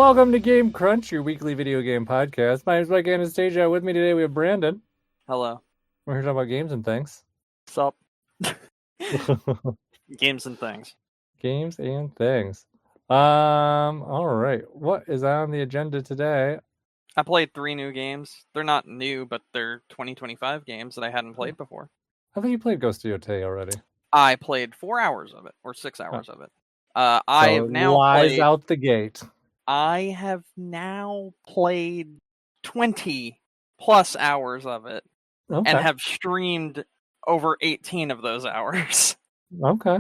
Welcome to Game Crunch, your weekly video game podcast. My name is Mike Anastasia. With me today we have Brandon. Hello. We're here talking about games and things. Sup? Games and things. Games and things. All right. What is on the agenda today? I played 3 new games. They're not new, but they're 2025 games that I hadn't played before. I thought you played Ghost of Yotei already. I played 4 hours of it, or 6 hours of it. I have now lies played... out the gate. I have now played 20 plus hours of it, and have streamed over 18 of those hours. Okay.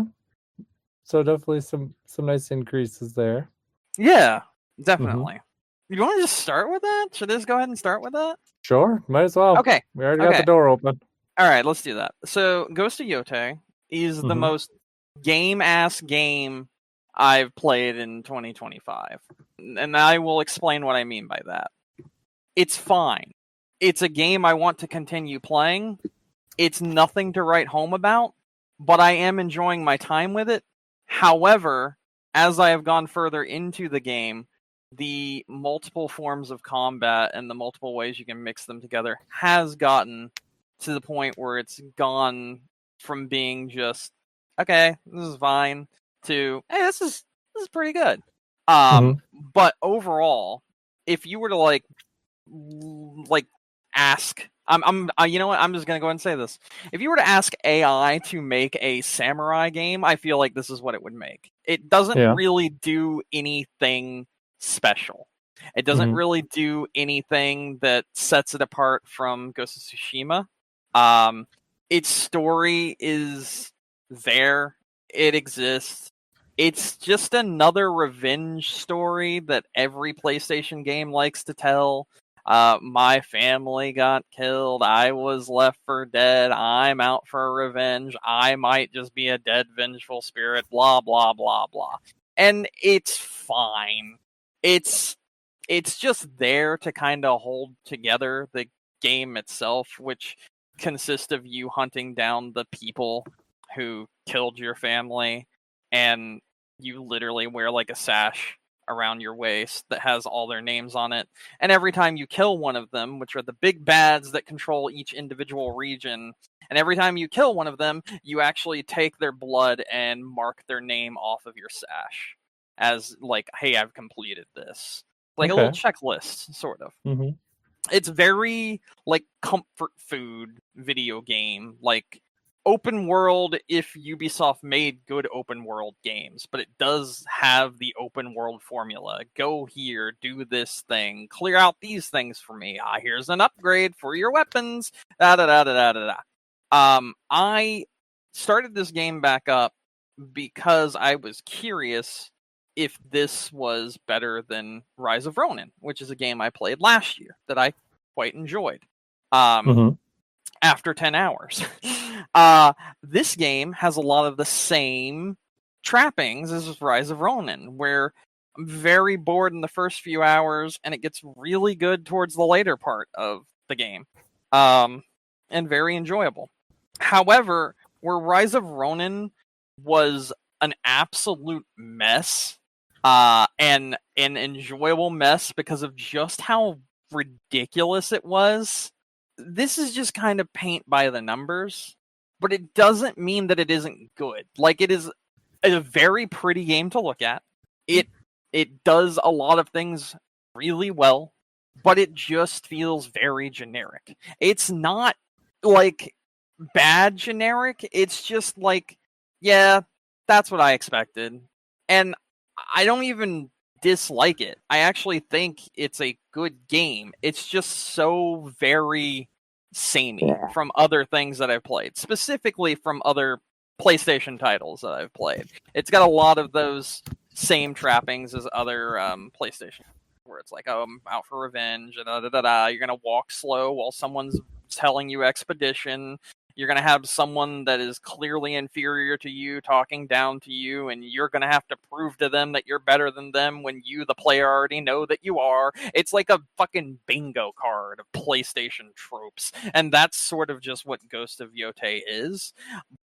So definitely some nice increases there. Yeah, definitely. You want to just start with that? Should I just go ahead and start with that? Sure, might as well. Okay. We already got the door open. All right, let's do that. So, Ghost of Yotei is the most game-ass game I've played in 2025. And I will explain what I mean by that. It's fine. It's a game I want to continue playing. It's nothing to write home about, but I am enjoying my time with it. However, as I have gone further into the game, the multiple forms of combat and the multiple ways you can mix them together has gotten to the point where it's gone from being just, okay, this is fine, to, hey, this is pretty good. But overall, if you were to like ask, you know what? I'm just gonna go ahead and say this. If you were to ask AI to make a samurai game, I feel like this is what it would make. It doesn't really do anything special. It doesn't really do anything that sets it apart from Ghost of Tsushima. Its story is there. It exists. It's just another revenge story that every PlayStation game likes to tell. My family got killed. I was left for dead. I'm out for revenge. I might just be a dead vengeful spirit. Blah, blah, blah, blah. And it's fine. It's just there to kind of hold together the game itself, which consists of you hunting down the people who killed your family, and you literally wear like a sash around your waist that has all their names on it. And every time you kill one of them, which are the big bads that control each individual region, and every time you kill one of them, you actually take their blood and mark their name off of your sash as like, hey, I've completed this. Like a little checklist, sort of. It's very like comfort food video game, like open world if Ubisoft made good open world games, but it does have the open world formula. Go here, do this thing, clear out these things for me. Here's an upgrade for your weapons. I started this game back up because I was curious if this was better than Rise of Ronin, which is a game I played last year that I quite enjoyed. After 10 hours. This game has a lot of the same trappings as Rise of Ronin, where I'm very bored in the first few hours, and it gets really good towards the later part of the game. And very enjoyable. However, where Rise of Ronin was an absolute mess, and an enjoyable mess because of just how ridiculous it was, this is just kind of paint by the numbers, but it doesn't mean that it isn't good. Like, it is a very pretty game to look at. It does a lot of things really well, but it just feels very generic. It's not like bad generic. It's just like, yeah, that's what I expected. And I don't even dislike it. I actually think it's a good game. It's just so very samey from other things that I've played, specifically from other PlayStation titles that I've played. It's got a lot of those same trappings as other PlayStation, where it's like, oh, I'm out for revenge, and you're gonna walk slow while someone's telling you expedition. You're going to have someone that is clearly inferior to you talking down to you, and you're going to have to prove to them that you're better than them when you, the player, already know that you are. It's like a fucking bingo card of PlayStation tropes, and that's sort of just what Ghost of Yotei is.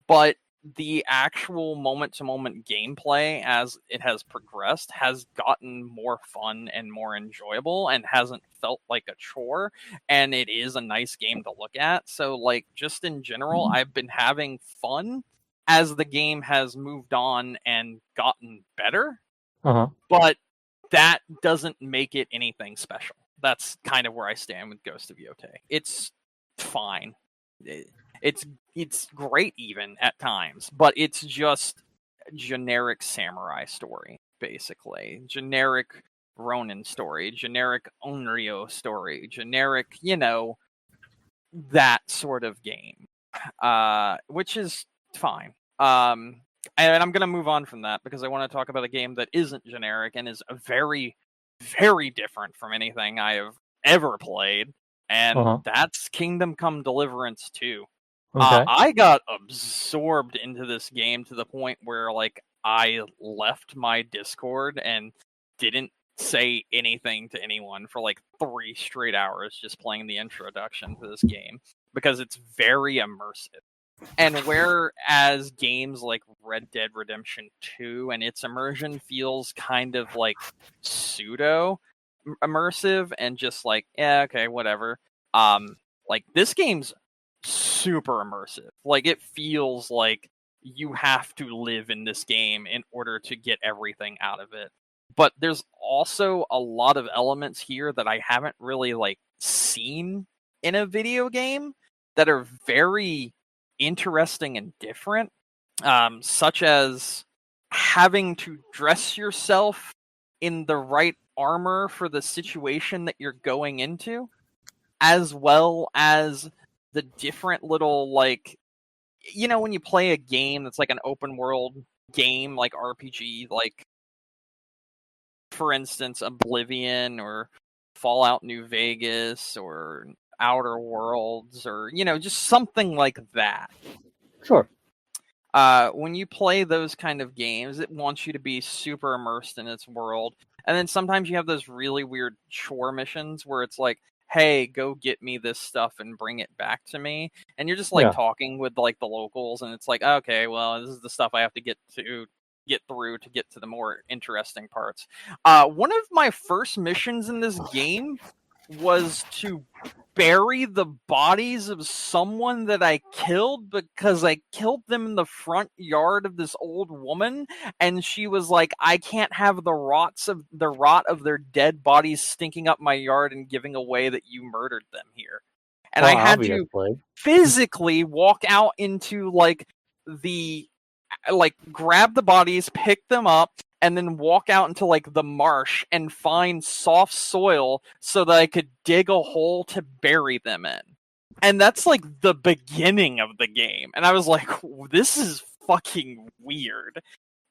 But the actual moment-to-moment gameplay as it has progressed has gotten more fun and more enjoyable and hasn't felt like a chore, and it is a nice game to look at. So, like, just in general, I've been having fun as the game has moved on and gotten better, but that doesn't make it anything special. That's kind of where I stand with Ghost of Yotei. It's fine. It's great even at times, but it's just generic samurai story, basically. Generic Ronin story, generic Onryo story, generic, that sort of game. Which is fine. And I'm going to move on from that because I want to talk about a game that isn't generic and is very, very different from anything I have ever played, and that's Kingdom Come Deliverance II. Okay. I got absorbed into this game to the point where, like, I left my Discord and didn't say anything to anyone for like 3 straight hours just playing the introduction to this game because it's very immersive. And whereas games like Red Dead Redemption 2 and its immersion feels kind of like pseudo immersive and just like, yeah, okay, whatever. Like this game's super immersive. Like it feels like you have to live in this game in order to get everything out of it. But there's also a lot of elements here that I haven't really like seen in a video game that are very interesting and different, such as having to dress yourself in the right armor for the situation that you're going into, as well as the different little, like, when you play a game that's like an open world game, like RPG, like, for instance, Oblivion or Fallout New Vegas or Outer Worlds or, just something like that. Sure. When you play those kind of games, it wants you to be super immersed in its world. And then sometimes you have those really weird chore missions where it's like, hey, go get me this stuff and bring it back to me. And you're just like talking with like the locals, and it's like, okay, well, this is the stuff I have to get through to get to the more interesting parts. One of my first missions in this game was to bury the bodies of someone that I killed because I killed them in the front yard of this old woman, and she was like, I can't have the rot of their dead bodies stinking up my yard and giving away that you murdered them here. And I had to physically walk out into grab the bodies, pick them up, and then walk out into like the marsh and find soft soil so that I could dig a hole to bury them in. And that's like the beginning of the game. And I was like, this is fucking weird.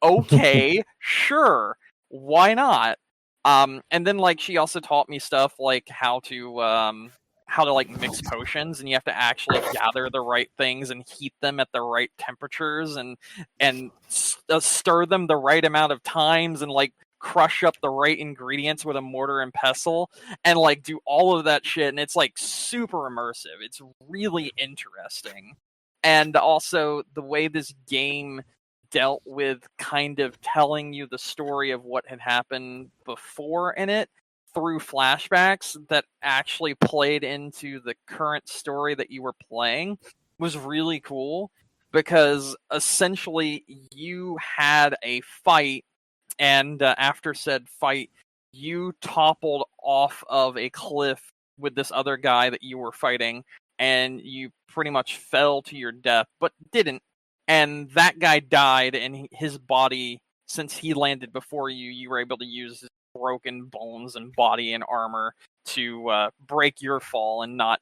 Okay, sure. Why not? And then like she also taught me stuff like how to like mix potions, and you have to actually gather the right things and heat them at the right temperatures and stir them the right amount of times and like crush up the right ingredients with a mortar and pestle and like do all of that shit. And it's like super immersive. It's really interesting. And also the way this game dealt with kind of telling you the story of what had happened before in it through flashbacks that actually played into the current story that you were playing was really cool, because essentially you had a fight, and after said fight, you toppled off of a cliff with this other guy that you were fighting, and you pretty much fell to your death, but didn't. And that guy died, and his body, since he landed before you, you were able to use his broken bones and body and armor to break your fall and not,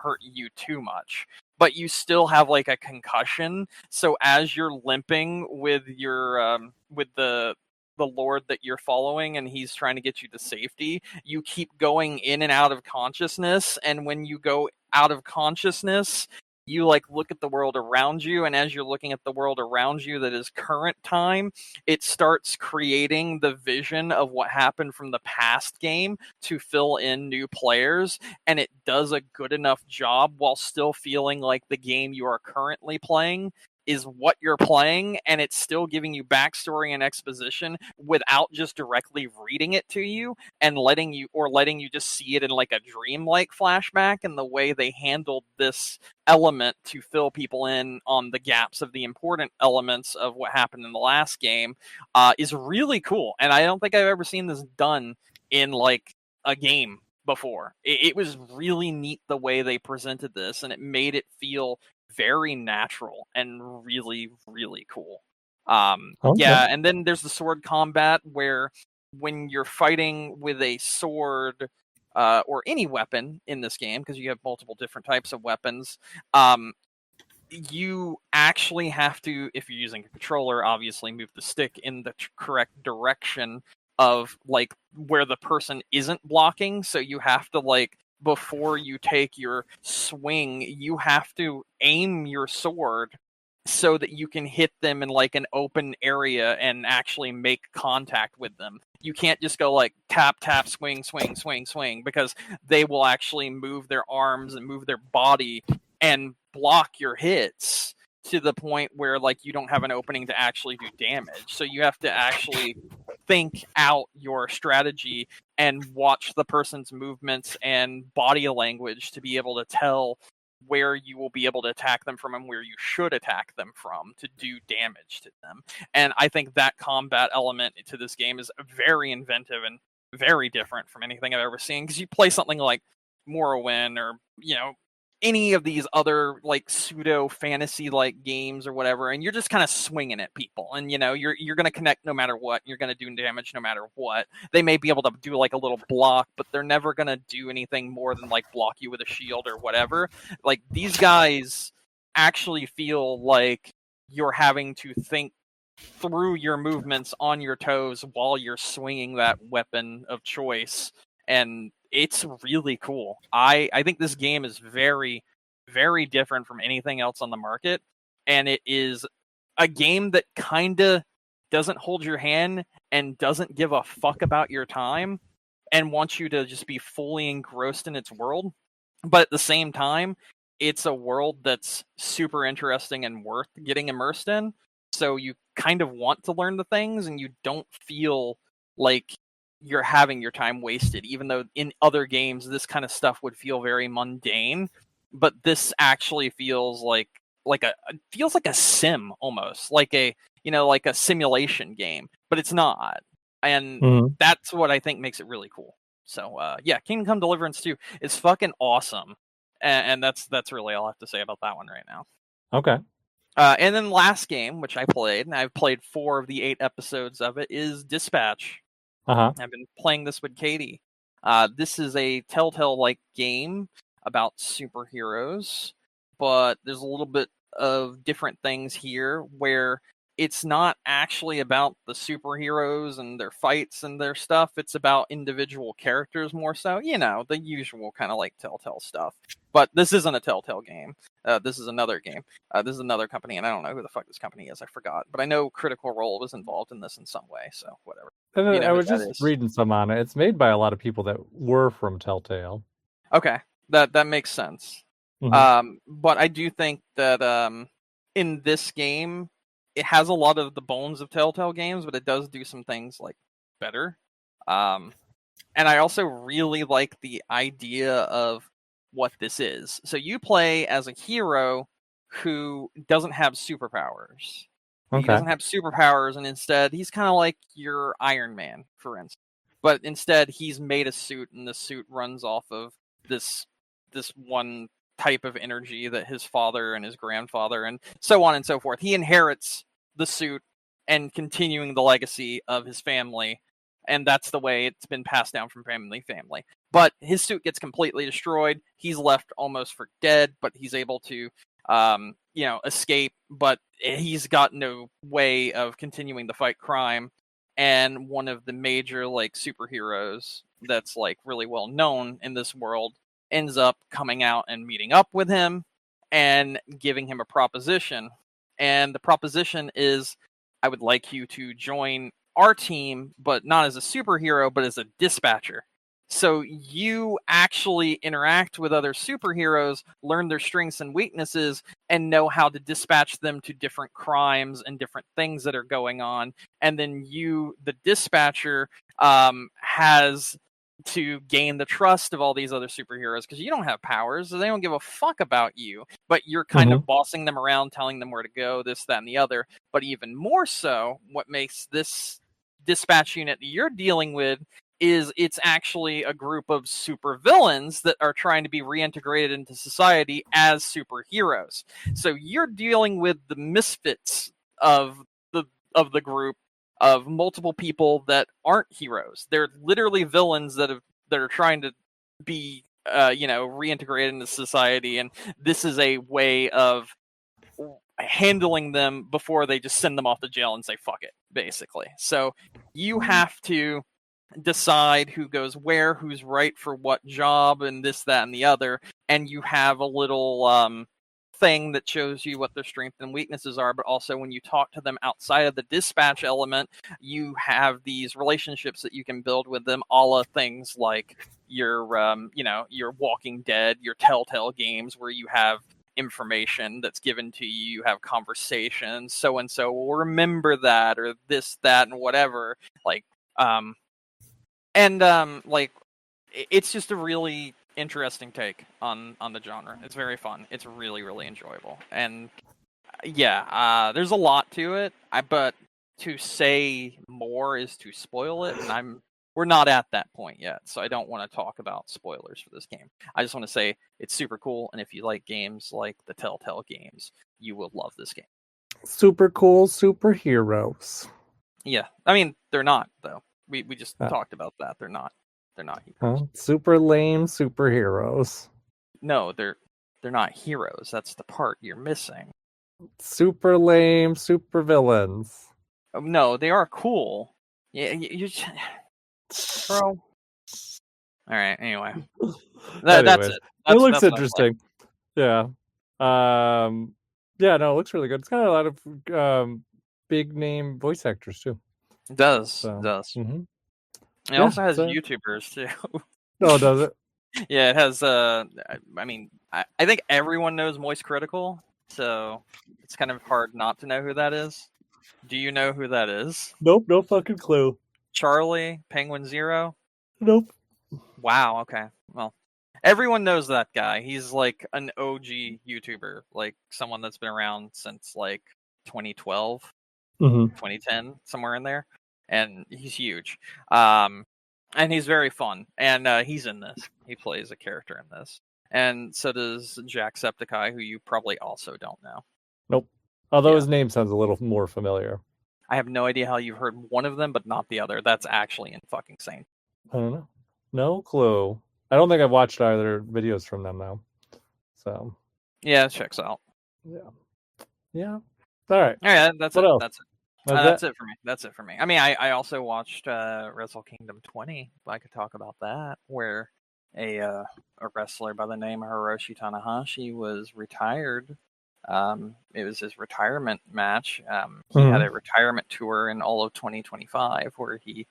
hurt you too much. But you still have like a concussion, so as you're limping with your with the lord that you're following and he's trying to get you to safety, you keep going in and out of consciousness, and when you go out of consciousness, you like look at the world around you, and as you're looking at the world around you that is current time, it starts creating the vision of what happened from the past game to fill in new players, and it does a good enough job while still feeling like the game you are currently playing is what you're playing, and it's still giving you backstory and exposition without just directly reading it to you and letting you just see it in like a dreamlike flashback. And the way they handled this element to fill people in on the gaps of the important elements of what happened in the last game is really cool. And I don't think I've ever seen this done in like a game before. It was really neat the way they presented this, and it made it feel very natural and really, really cool. Yeah, and then there's the sword combat where when you're fighting with a sword or any weapon in this game, because you have multiple different types of weapons, you actually have to, if you're using a controller, obviously move the stick in the correct direction of like where the person isn't blocking. So you have to like, before you take your swing, you have to aim your sword so that you can hit them in like an open area and actually make contact with them. You can't just go like tap, tap, swing, swing, swing, swing, because they will actually move their arms and move their body and block your hits to the point where like you don't have an opening to actually do damage. So you have to actually think out your strategy and watch the person's movements and body language to be able to tell where you will be able to attack them from and where you should attack them from to do damage to them. And I think that combat element to this game is very inventive and very different from anything I've ever seen, because you play something like Morrowind or, you know, any of these other like pseudo fantasy like games or whatever, and you're just kind of swinging at people, and you know you're going to connect no matter what, you're going to do damage no matter what. They may be able to do like a little block, but they're never going to do anything more than like block you with a shield or whatever. Like these guys actually feel like you're having to think through your movements on your toes while you're swinging that weapon of choice, and it's really cool. I think this game is very, very different from anything else on the market, and it is a game that kind of doesn't hold your hand and doesn't give a fuck about your time and wants you to just be fully engrossed in its world. But at the same time, it's a world that's super interesting and worth getting immersed in. So you kind of want to learn the things, and you don't feel like you're having your time wasted, even though in other games this kind of stuff would feel very mundane. But this actually feels like a sim, almost like a, you know, like a simulation game, but it's not. And that's what I think makes it really cool. So yeah, Kingdom Come Deliverance 2 is fucking awesome, and that's really all I have to say about that one right now. Okay. And then last game, which I played, and I've played 4 of the 8 episodes of it, is Dispatch. I've been playing this with Katie. This is a Telltale-like game about superheroes, but there's a little bit of different things here where it's not actually about the superheroes and their fights and their stuff. It's about individual characters more so. You know, the usual kind of like Telltale stuff. But this isn't a Telltale game. This is another game. This is another company, and I don't know who the fuck this company is. I forgot. But I know Critical Role was involved in this in some way, so whatever. You know, I was just reading some on it. It's made by a lot of people that were from Telltale. Okay, that makes sense. But I do think that in this game, it has a lot of the bones of Telltale games, but it does do some things like better. And I also really like the idea of what this is. So you play as a hero who doesn't have superpowers. He doesn't have superpowers, and instead he's kind of like your Iron Man, for instance. But instead he's made a suit, and the suit runs off of this one type of energy that his father and his grandfather and so on and so forth. He inherits the suit and continuing the legacy of his family, and that's the way it's been passed down from family to family. But his suit gets completely destroyed. He's left almost for dead, but he's able to escape, but he's got no way of continuing to fight crime. And one of the major like superheroes that's like really well known in this world ends up coming out and meeting up with him and giving him a proposition. And the proposition is, I would like you to join our team, but not as a superhero, but as a dispatcher. So you actually interact with other superheroes, learn their strengths and weaknesses, and know how to dispatch them to different crimes and different things that are going on. And then you, the dispatcher, has to gain the trust of all these other superheroes because you don't have powers. So they don't give a fuck about you, but you're kind of bossing them around, telling them where to go, this, that, and the other. But even more so, what makes this dispatch unit you're dealing with is it's actually a group of supervillains that are trying to be reintegrated into society as superheroes. So you're dealing with the misfits of the group of multiple people that aren't heroes. They're literally villains that are trying to be reintegrated into society, and this is a way of handling them before they just send them off to jail and say fuck it, basically. So you have to decide who goes where, who's right for what job, and this, that, and the other. And you have a little thing that shows you what their strengths and weaknesses are. But also, when you talk to them outside of the dispatch element, you have these relationships that you can build with them, a la things like your Walking Dead, your Telltale games, where you have information that's given to you, you have conversations, so and so will remember that, or this, that, and whatever. It's just a really interesting take on the genre. It's very fun. It's really, really enjoyable. And there's a lot to it. But to say more is to spoil it, and we're not at that point yet, so I don't want to talk about spoilers for this game. I just want to say it's super cool, and if you like games like the Telltale games, you will love this game. Super cool superheroes. Yeah, I mean they're not though. We just talked about that. They're not heroes. Super lame superheroes. No, they're not heroes. That's the part you're missing. Super lame supervillains. No, they are cool. Yeah, you bro. All right. Anyway, that's it. It looks interesting. Yeah. Yeah. No, it looks really good. It's got a lot of big name voice actors too. It does. It does. Mm-hmm. It also has YouTubers too. Oh, does it? Yeah, it has. I mean, I think everyone knows Moist Critical, so it's kind of hard not to know who that is. Do you know who that is? Nope, no fucking clue. Charlie, Penguin Zero? Nope. Wow, okay. Well, everyone knows that guy. He's like an OG YouTuber, like someone that's been around since like 2012, 2010, somewhere in there. And he's huge. And he's very fun. And he's in this. He plays a character in this. And so does Jacksepticeye, who you probably also don't know. Nope. Although his name sounds a little more familiar. I have no idea how you've heard one of them, but not the other. That's actually insane. I don't know. No clue. I don't think I've watched either videos from them though. So. Yeah, it checks out. Yeah. All right. That's what it. Else? That's it for me. That's it for me. I mean, I also watched Wrestle Kingdom 20. If I could talk about that, where a wrestler by the name of Hiroshi Tanahashi was retired. It was his retirement match. He had a retirement tour in all of 2025 where he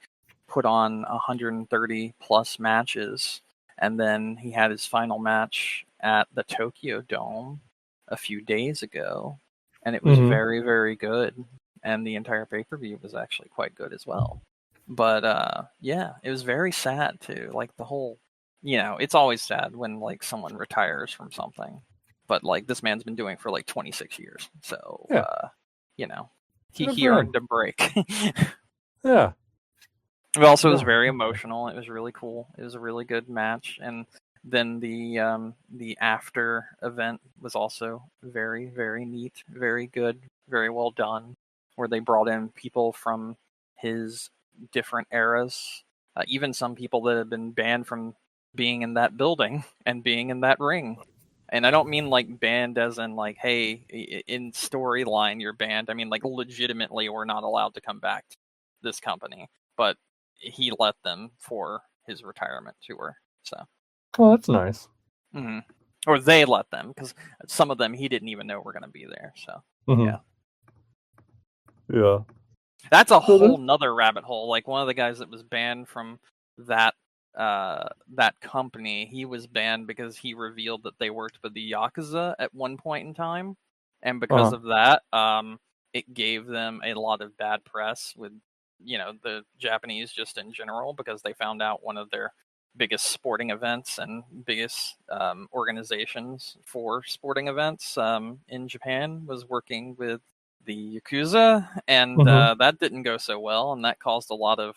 put on 130 plus matches, and then he had his final match at the Tokyo Dome a few days ago, and it was very, very good. And the entire pay-per-view was actually quite good as well. But it was very sad too. Like the whole, it's always sad when like someone retires from something. But like this man's been doing it for like 26 years. So he earned a break. Yeah. It also was very emotional. It was really cool. It was a really good match. And then the after event was also very, very neat, very good, very well done, where they brought in people from his different eras, even some people that had been banned from being in that building and being in that ring. And I don't mean like banned as in like, hey, in storyline you're banned. I mean like legitimately we're not allowed to come back to this company. But he let them for his retirement tour. So. Oh, that's nice. Mm-hmm. Or they let them, because some of them he didn't even know were going to be there. So yeah, that's a whole nother rabbit hole. Like one of the guys that was banned from that that company, he was banned because he revealed that they worked for the Yakuza at one point in time, and because of that, it gave them a lot of bad press with, the Japanese just in general, because they found out one of their biggest sporting events and biggest organizations for sporting events in Japan was working with the Yakuza, and that didn't go so well, and that caused a lot of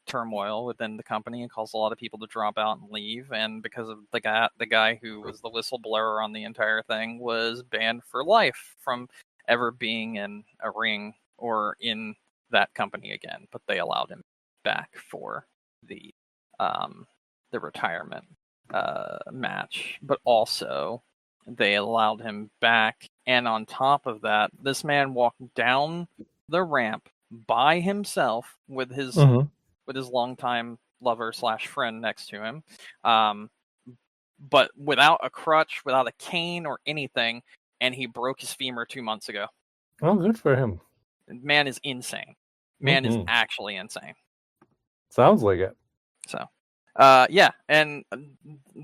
turmoil within the company and caused a lot of people to drop out and leave. And because of the guy who was the whistleblower on the entire thing was banned for life from ever being in a ring or in that company again. But they allowed him back for the retirement match, but also they allowed him back. And on top of that, this man walked down the ramp by himself with his longtime lover / friend next to him, but without a crutch, without a cane or anything, and he broke his femur 2 months ago. Oh, good for him. Man is insane. Man is actually insane. Sounds like it. So, yeah, and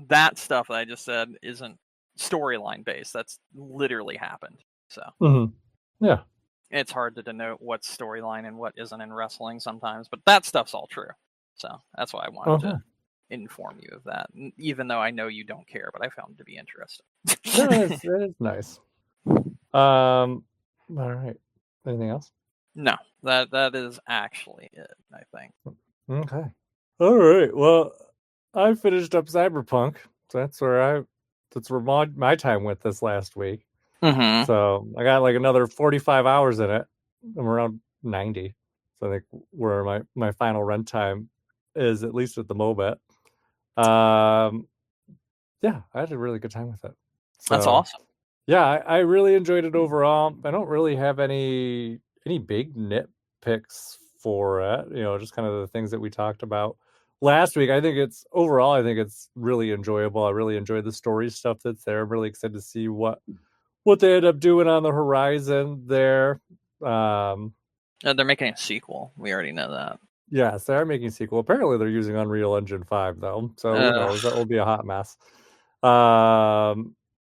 that stuff that I just said isn't storyline based. That's literally happened. So, yeah, it's hard to denote what's storyline and what isn't in wrestling sometimes, but that stuff's all true. So that's why I wanted to inform you of that, even though I know you don't care, but I found it to be interesting. No, it is nice. All right. Anything else? No, that is actually it, I think. Okay. All right. Well, I finished up Cyberpunk. So that's where my time went this last week. So I got like another 45 hours in it. I'm around 90. So I think where my final run time is, at least at the moment. Yeah, I had a really good time with it. So, that's awesome. Yeah, I really enjoyed it overall. I don't really have any big nitpicks for it. Just kind of the things that we talked about last week. I think it's really enjoyable. I really enjoyed the story stuff that's there. I'm really excited to see what they end up doing on the horizon there. They're making a sequel. We already know that. Yes, they are making a sequel. Apparently, they're using Unreal Engine 5, though. So who knows? That will be a hot mess.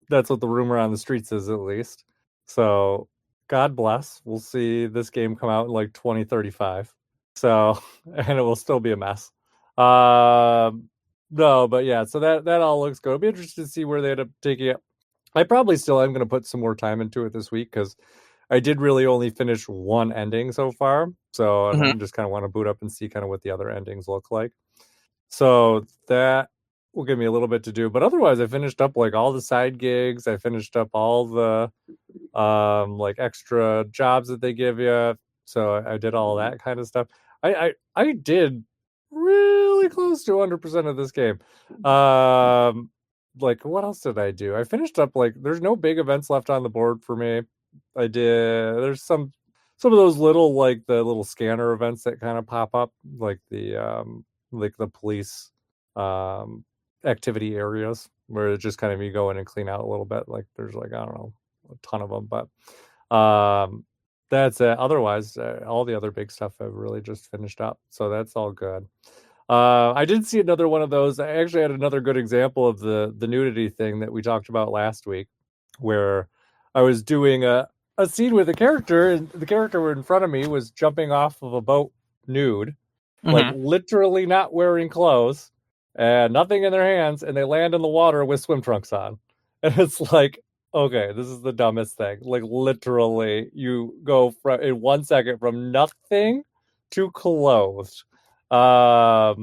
That's what the rumor on the streets is, at least. So God bless. We'll see this game come out in like 2035. So, and it will still be a mess. No, but yeah, so that all looks good. It'll be interesting to see where they end up taking it. I probably still am going to put some more time into it this week, because I did really only finish one ending so far. So I just kind of want to boot up and see kind of what the other endings look like. So that will give me a little bit to do. But otherwise, I finished up like all the side gigs. I finished up all the like extra jobs that they give you. So I did all that kind of stuff. I did really close to 100% of this game. Like, what else did I do? I finished up, like, there's no big events left on the board for me. There's some of those little, like, the little scanner events that kind of pop up, like the police activity areas, where it's just kind of you go in and clean out a little bit. Like, there's like, I don't know, a ton of them, but that's it. Otherwise, all the other big stuff I've really just finished up, so that's all good. I did see another one of those. I actually had another good example of the nudity thing that we talked about last week, where I was doing a scene with a character, and the character in front of me was jumping off of a boat nude, like literally not wearing clothes and nothing in their hands, and they land in the water with swim trunks on. And it's like, okay, this is the dumbest thing. Like, literally, you go in 1 second from nothing to clothed. Yeah,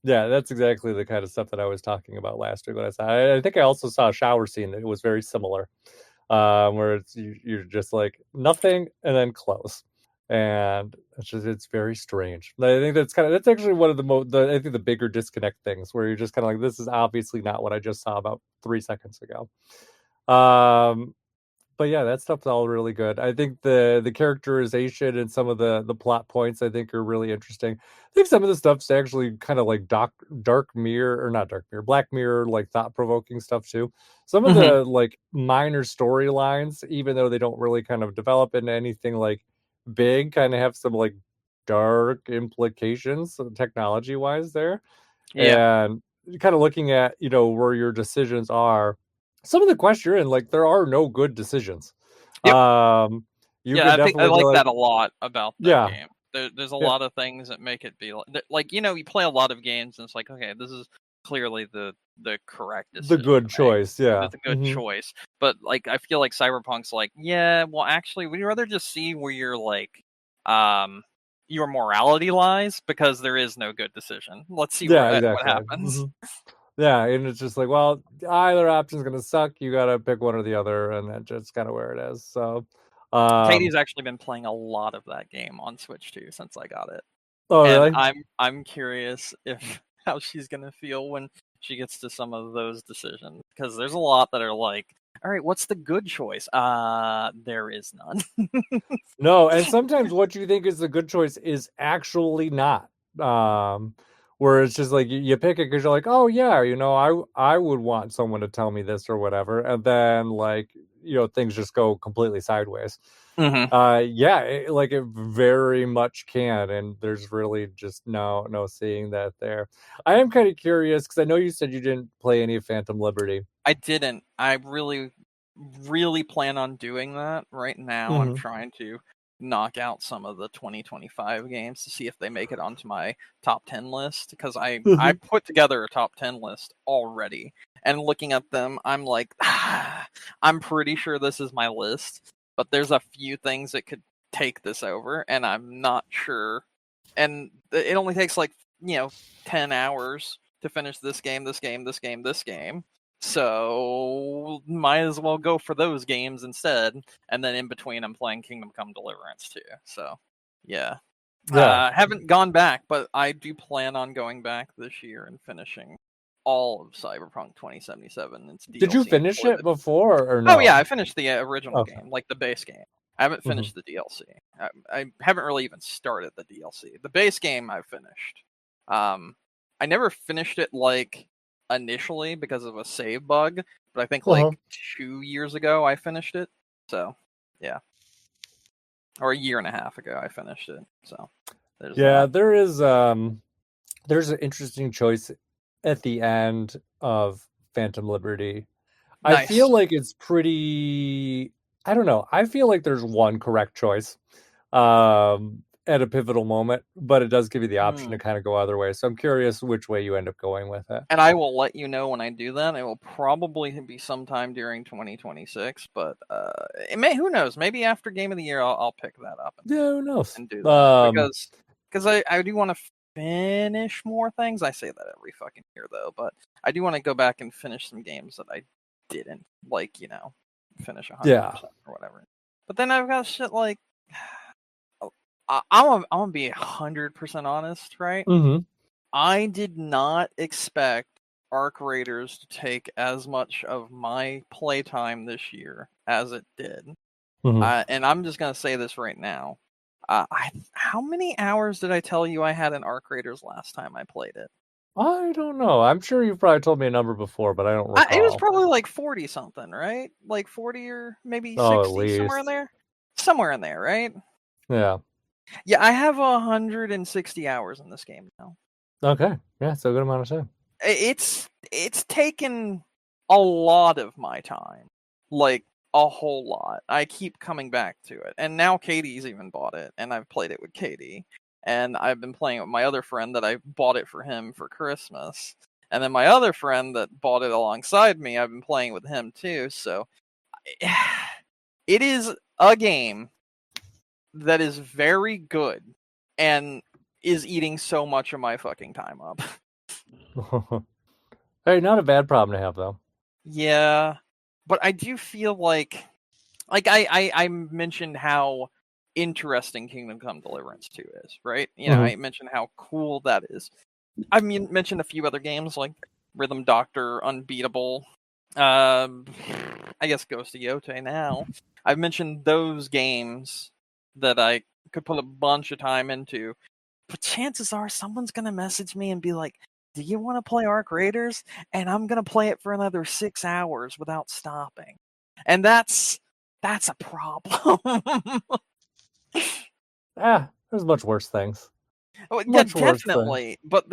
that's exactly the kind of stuff that I was talking about last week when I said, I think I also saw a shower scene that was very similar, where it's you're just like nothing and then clothes, and it's very strange. I think that's actually one of I think the bigger disconnect things, where you're just kind of like, this is obviously not what I just saw about 3 seconds ago. But yeah, that stuff's all really good. I think the characterization and some of the plot points, I think, are really interesting. I think some of the stuff's actually kind of like Dark Mirror, or not Dark Mirror, Black Mirror, like thought-provoking stuff too. Some of the like minor storylines, even though they don't really kind of develop into anything like big, kind of have some like dark implications technology-wise there. Yeah. And kind of looking at, where your decisions are, some of the quests you're in, like, there are no good decisions. Yep. You Yeah, can I think I definitely be like like, that a lot about that yeah, game. There's a yeah, lot of things that make it be like, you play a lot of games and it's like, okay, this is clearly the correct the decision good to make. choice. Yeah. It's a good choice. But like, I feel like Cyberpunk's like, yeah, well, actually, we'd rather just see where your morality lies, because there is no good decision. Let's see Yeah, what exactly. happens. Yeah, and it's just like, well, either option's gonna suck. You gotta pick one or the other, and that's just kind of where it is. So, Katie's actually been playing a lot of that game on Switch too since I got it. oh And really? I'm curious if how she's gonna feel when she gets to some of those decisions, because there's a lot that are like, all right, what's the good choice? There is none. No, and sometimes what you think is the good choice is actually not. Um, where it's just like you pick it because you're like, oh yeah, I would want someone to tell me this or whatever, and then like things just go completely sideways. Mm-hmm. Yeah, like it very much can, and there's really just no seeing that there. I am kind of curious because I know you said you didn't play any of Phantom Liberty. I didn't. I really, really plan on doing that. Right now, I'm Mm-hmm. trying to knock out some of the 2025 games to see if they make it onto my top 10 list, because I Mm-hmm. put together a top 10 list already, and looking at them, I'm like, I'm pretty sure this is my list, but there's a few things that could take this over, and I'm not sure. And it only takes like 10 hours to finish this game, this game, this game, this game. So might as well go for those games instead. And then in between, I'm playing Kingdom Come Deliverance too. So yeah, Yeah. haven't gone back, but I do plan on going back this year and finishing all of Cyberpunk 2077. It's Did you DLC finish it included. before or Oh yeah, no? I finished the original Okay. game, like the base game. I haven't Mm-hmm. finished the DLC. I haven't really even started the DLC. The base game I've finished. Um, I never finished it like initially because of a save bug, but I think Uh-huh. like 2 years ago I finished it. So yeah, or a year and a half ago I finished it. So there's Yeah, that. there's an interesting choice at the end of Phantom Liberty. I feel Nice. like it's pretty, I don't know. I feel like there's one correct choice at a pivotal moment, but it does give you the option to Hmm. kind of go other ways. So I'm curious which way you end up going with it. And I will let you know when I do that. It will probably be sometime during 2026, but who knows? Maybe after Game of the Year, I'll pick that up Yeah, who knows? and do that, because I do want to finish more things. I say that every fucking year though, but I do want to go back and finish some games that I didn't, like, finish Yeah. 100% or whatever. But then I've got shit like I'm gonna be 100% honest, right? Mm-hmm. I did not expect Arc Raiders to take as much of my playtime this year as it did. Mm-hmm. And I'm just going to say this right now. How many hours did I tell you I had in Arc Raiders last time I played it? I don't know. I'm sure you've probably told me a number before, but I don't It was recall. probably like 40 something, right? Like 40 or maybe Oh, at 60, somewhere in least. there. Somewhere in there, right? Yeah. Yeah, I have 160 hours in this game now. Okay. Yeah, so a good amount of time. It's taken a lot of my time, like a whole lot. I keep coming back to it, and now Katie's even bought it, and I've played it with Katie, and I've been playing it with my other friend that I bought it for him for Christmas, and then my other friend that bought it alongside me, I've been playing with him too. So it is a game that is very good and is eating so much of my fucking time up. Hey, not a bad problem to have though. Yeah, but I do feel like I mentioned how interesting Kingdom Come Deliverance 2 is, right? Mm-hmm. I mentioned how cool that is. I mentioned a few other games like Rhythm Doctor, Unbeatable, I guess Ghost of Yotei now. I've mentioned those games that I could put a bunch of time into, but chances are someone's gonna message me and be like, "Do you want to play Arc Raiders?" And I'm gonna play it for another 6 hours without stopping, and that's a problem. There's much worse things. Oh, yeah, much worse things. definitely. But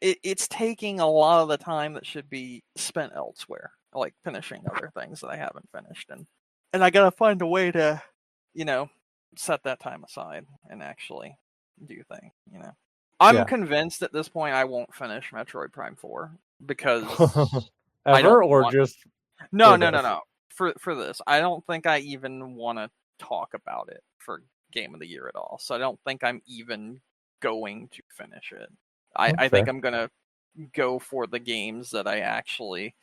it's taking a lot of the time that should be spent elsewhere, like finishing other things that I haven't finished, and I gotta find a way to, set that time aside and actually do things. I'm Yeah. convinced at this point I won't finish Metroid Prime 4 because I Ever don't or want. just No, for no, no, this? no. For this, I don't think I even want to talk about it for Game of the Year at all. So I don't think I'm even going to finish it. That's I think fair. I'm gonna go for the games that I actually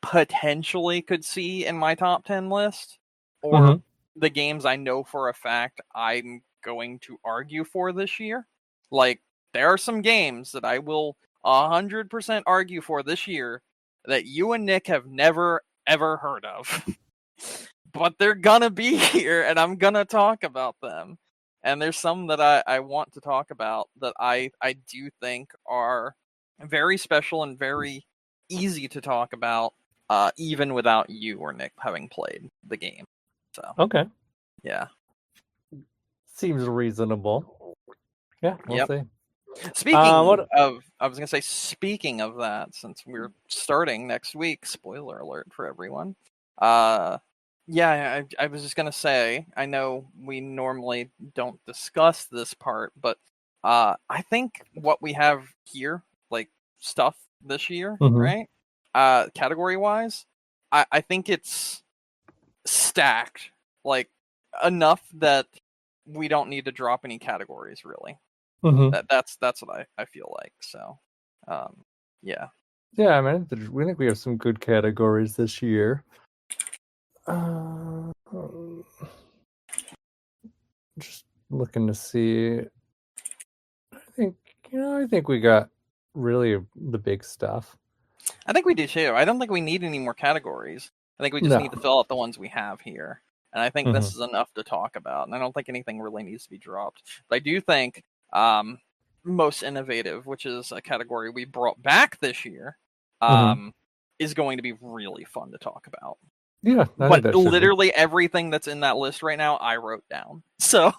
potentially could see in my top 10 list, or Mm-hmm. the games I know for a fact I'm going to argue for this year. Like, there are some games that I will 100% argue for this year that you and Nick have never ever heard of. But they're gonna be here and I'm gonna talk about them. And there's some that I want to talk about that I do think are very special and very easy to talk about, even without you or Nick having played the game. So Okay. yeah. Seems reasonable. Yeah, we'll Yep. see. Speaking What? of, I was gonna say, speaking of that, since we're starting next week, spoiler alert for everyone. Yeah, I was just gonna say, I know we normally don't discuss this part, but I think what we have here, like stuff this year, Mm-hmm. right? Category wise, I think it's stacked, like enough that we don't need to drop any categories really. Mm-hmm. That's what I feel like. So, yeah. Yeah, I mean, we think we have some good categories this year. Uh, just looking to see. I think we got really the big stuff. I think we do too. I don't think we need any more categories. I think we just need No. to fill out the ones we have here. And I think Mm-hmm. this is enough to talk about. And I don't think anything really needs to be dropped. But I do think most innovative, which is a category we brought back this year, Mm-hmm. is going to be really fun to talk about. Yeah, I But think that should be. literally everything that's in that list right now, I wrote down. So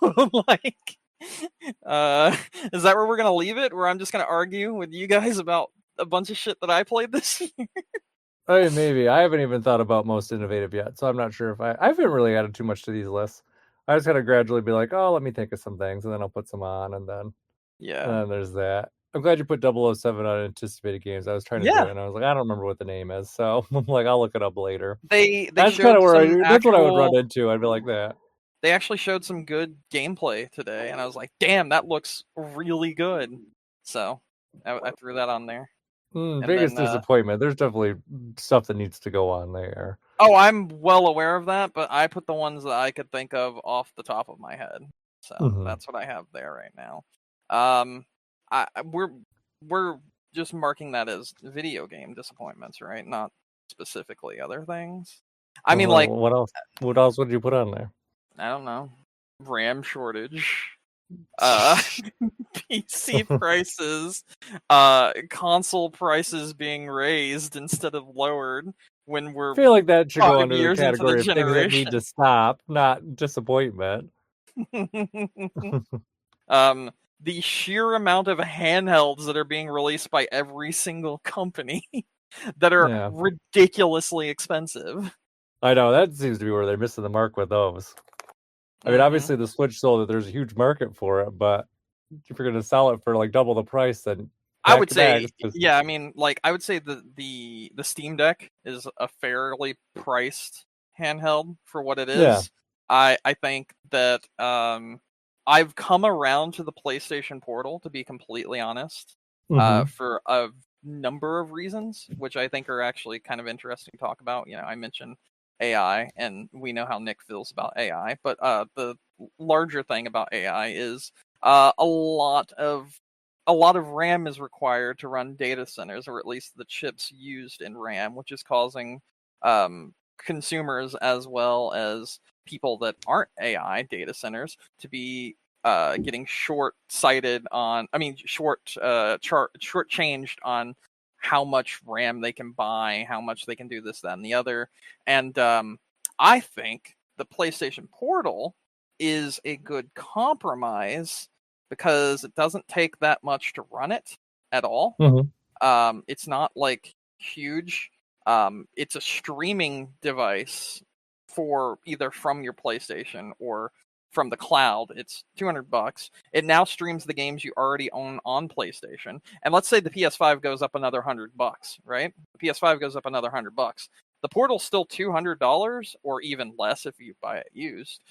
like, uh, is that where we're gonna leave it? Where I'm just gonna argue with you guys about a bunch of shit that I played this year? I mean, maybe I haven't even thought about most innovative yet, so I'm not sure if I haven't really added too much to these lists. I just gotta gradually be like, oh, let me think of some things, and then I'll put some on, and Yeah. then there's that. I'm glad you put 007 on anticipated games. I was trying to do it, Yeah. and I was like, I don't remember what the name is, so I'm like, I'll look it up later. They That's kind of showed where some that's what I would run actual. into. I'd be like that. They actually showed some good gameplay today, and I was like, "Damn, that looks really good." So I threw that on there, and Biggest then disappointment. There's definitely stuff that needs to go on there. oh, I'm well aware of that, but I put the ones that I could think of off the top of my head. So Mm-hmm. that's what I have there right now. Um, we're just marking that as video game disappointments, right? Not specifically other things. I mean, like, What else? What else would you put on there? I don't know, RAM shortage, uh, PC prices, console prices being raised instead of lowered when I we're feel like that should go 5 under the years into the category of things that need to generation. stop, not disappointment. um, the sheer amount of handhelds that are being released by every single company that are Yeah, ridiculously expensive. I know that seems to be where they're missing the mark with those. I mean, Mm-hmm. obviously the Switch sold that there's a huge market for it, but if you're going to sell it for like double the price, then I pack would your say, bags. 'Cause, yeah. I mean, like, I would say the Steam Deck is a fairly priced handheld for what it yeah. is. I think that I've come around to the PlayStation Portal, to be completely honest, Mm-hmm. for a number of reasons, which I think are actually kind of interesting to talk about. I mentioned AI, and we know how Nick feels about AI, but the larger thing about AI is a lot of RAM is required to run data centers, or at least the chips used in RAM, which is causing consumers as well as people that aren't AI data centers to be getting short-sighted on. I mean, short-changed on how much RAM they can buy, how much they can do this, that, and the other. And I think the PlayStation Portal is a good compromise because it doesn't take that much to run it at all. It's not like huge. It's a streaming device for either from your PlayStation or from the cloud. It's $200. It now streams the games you already own on PlayStation. And let's say the PS5 goes up another $100, right? The PS5 goes up another $100. The Portal's still $200 or even less if you buy it used.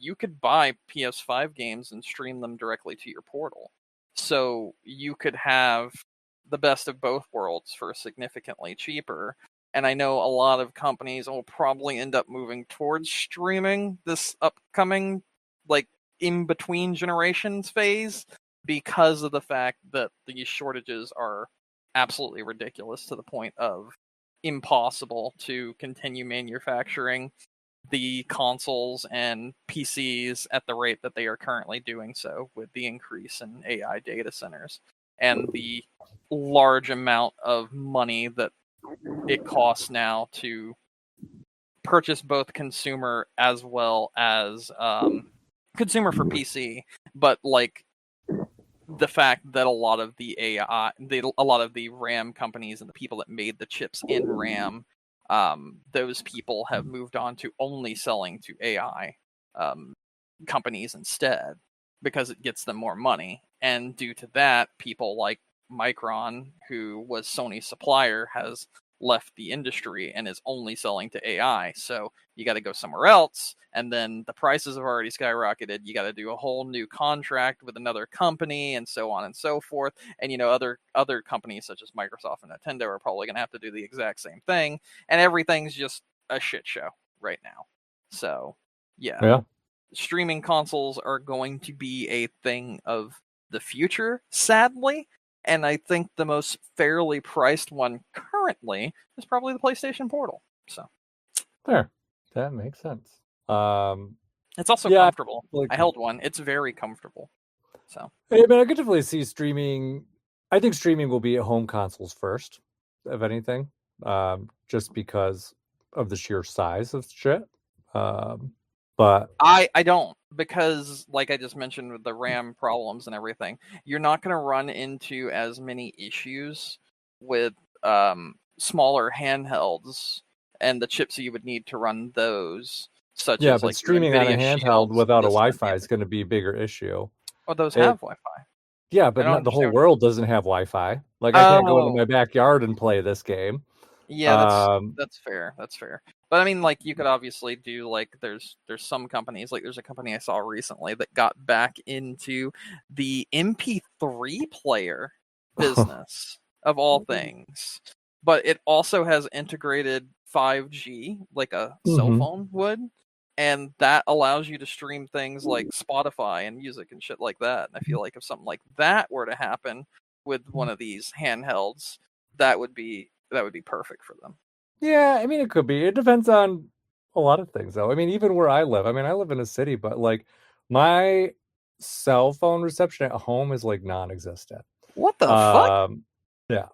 You could buy PS5 games and stream them directly to your Portal. So you could have the best of both worlds for significantly cheaper. And I know a lot of companies will probably end up moving towards streaming this upcoming, like, in between generations phase, because of the fact that these shortages are absolutely ridiculous to the point of impossible to continue manufacturing the consoles and PCs at the rate that they are currently doing so, with the increase in AI data centers and the large amount of money that it costs now to purchase both consumer as well as consumer for PC, but like the fact that a lot of the AI, a lot of the RAM companies and the people that made the chips in RAM, those people have moved on to only selling to AI companies instead, because it gets them more money. And due to that, people like Micron, who was Sony's supplier, has left the industry and is only selling to AI. So you got to go somewhere else, and then the prices have already skyrocketed. You got to do a whole new contract with another company, and so on and so forth. And other companies such as Microsoft and Nintendo are probably going to have to do the exact same thing, and everything's just a shit show right now. So yeah. Streaming consoles are going to be a thing of the future, sadly. And I think the most fairly priced one currently is probably the PlayStation Portal. So fair. That makes sense. It's also comfortable. I held one. It's very comfortable. So I could definitely see streaming. I think streaming will be at home consoles first, if anything, just because of the sheer size of shit. But I don't, because like I just mentioned with the RAM problems and everything, you're not going to run into as many issues with smaller handhelds and the chips you would need to run those, such as but like streaming on a handheld Shields, without a Wi-Fi is going to be a bigger issue. Oh, those have Wi-Fi. Yeah, but not the whole world doesn't have Wi-Fi. Like I can't go into my backyard and play this game. Yeah, that's fair. That's fair. But I mean, like, you could obviously do, like, there's some companies, like there's a company I saw recently that got back into the MP3 player business of all things. But it also has integrated 5G like a cell phone would, and that allows you to stream things like Spotify and music and shit like that. And I feel like if something like that were to happen with one of these handhelds, that would be perfect for them. Yeah, I mean, it could be. It depends on a lot of things, though. I mean, even where I live, I mean, I live in a city, but like my cell phone reception at home is like non-existent. What the fuck? Yeah.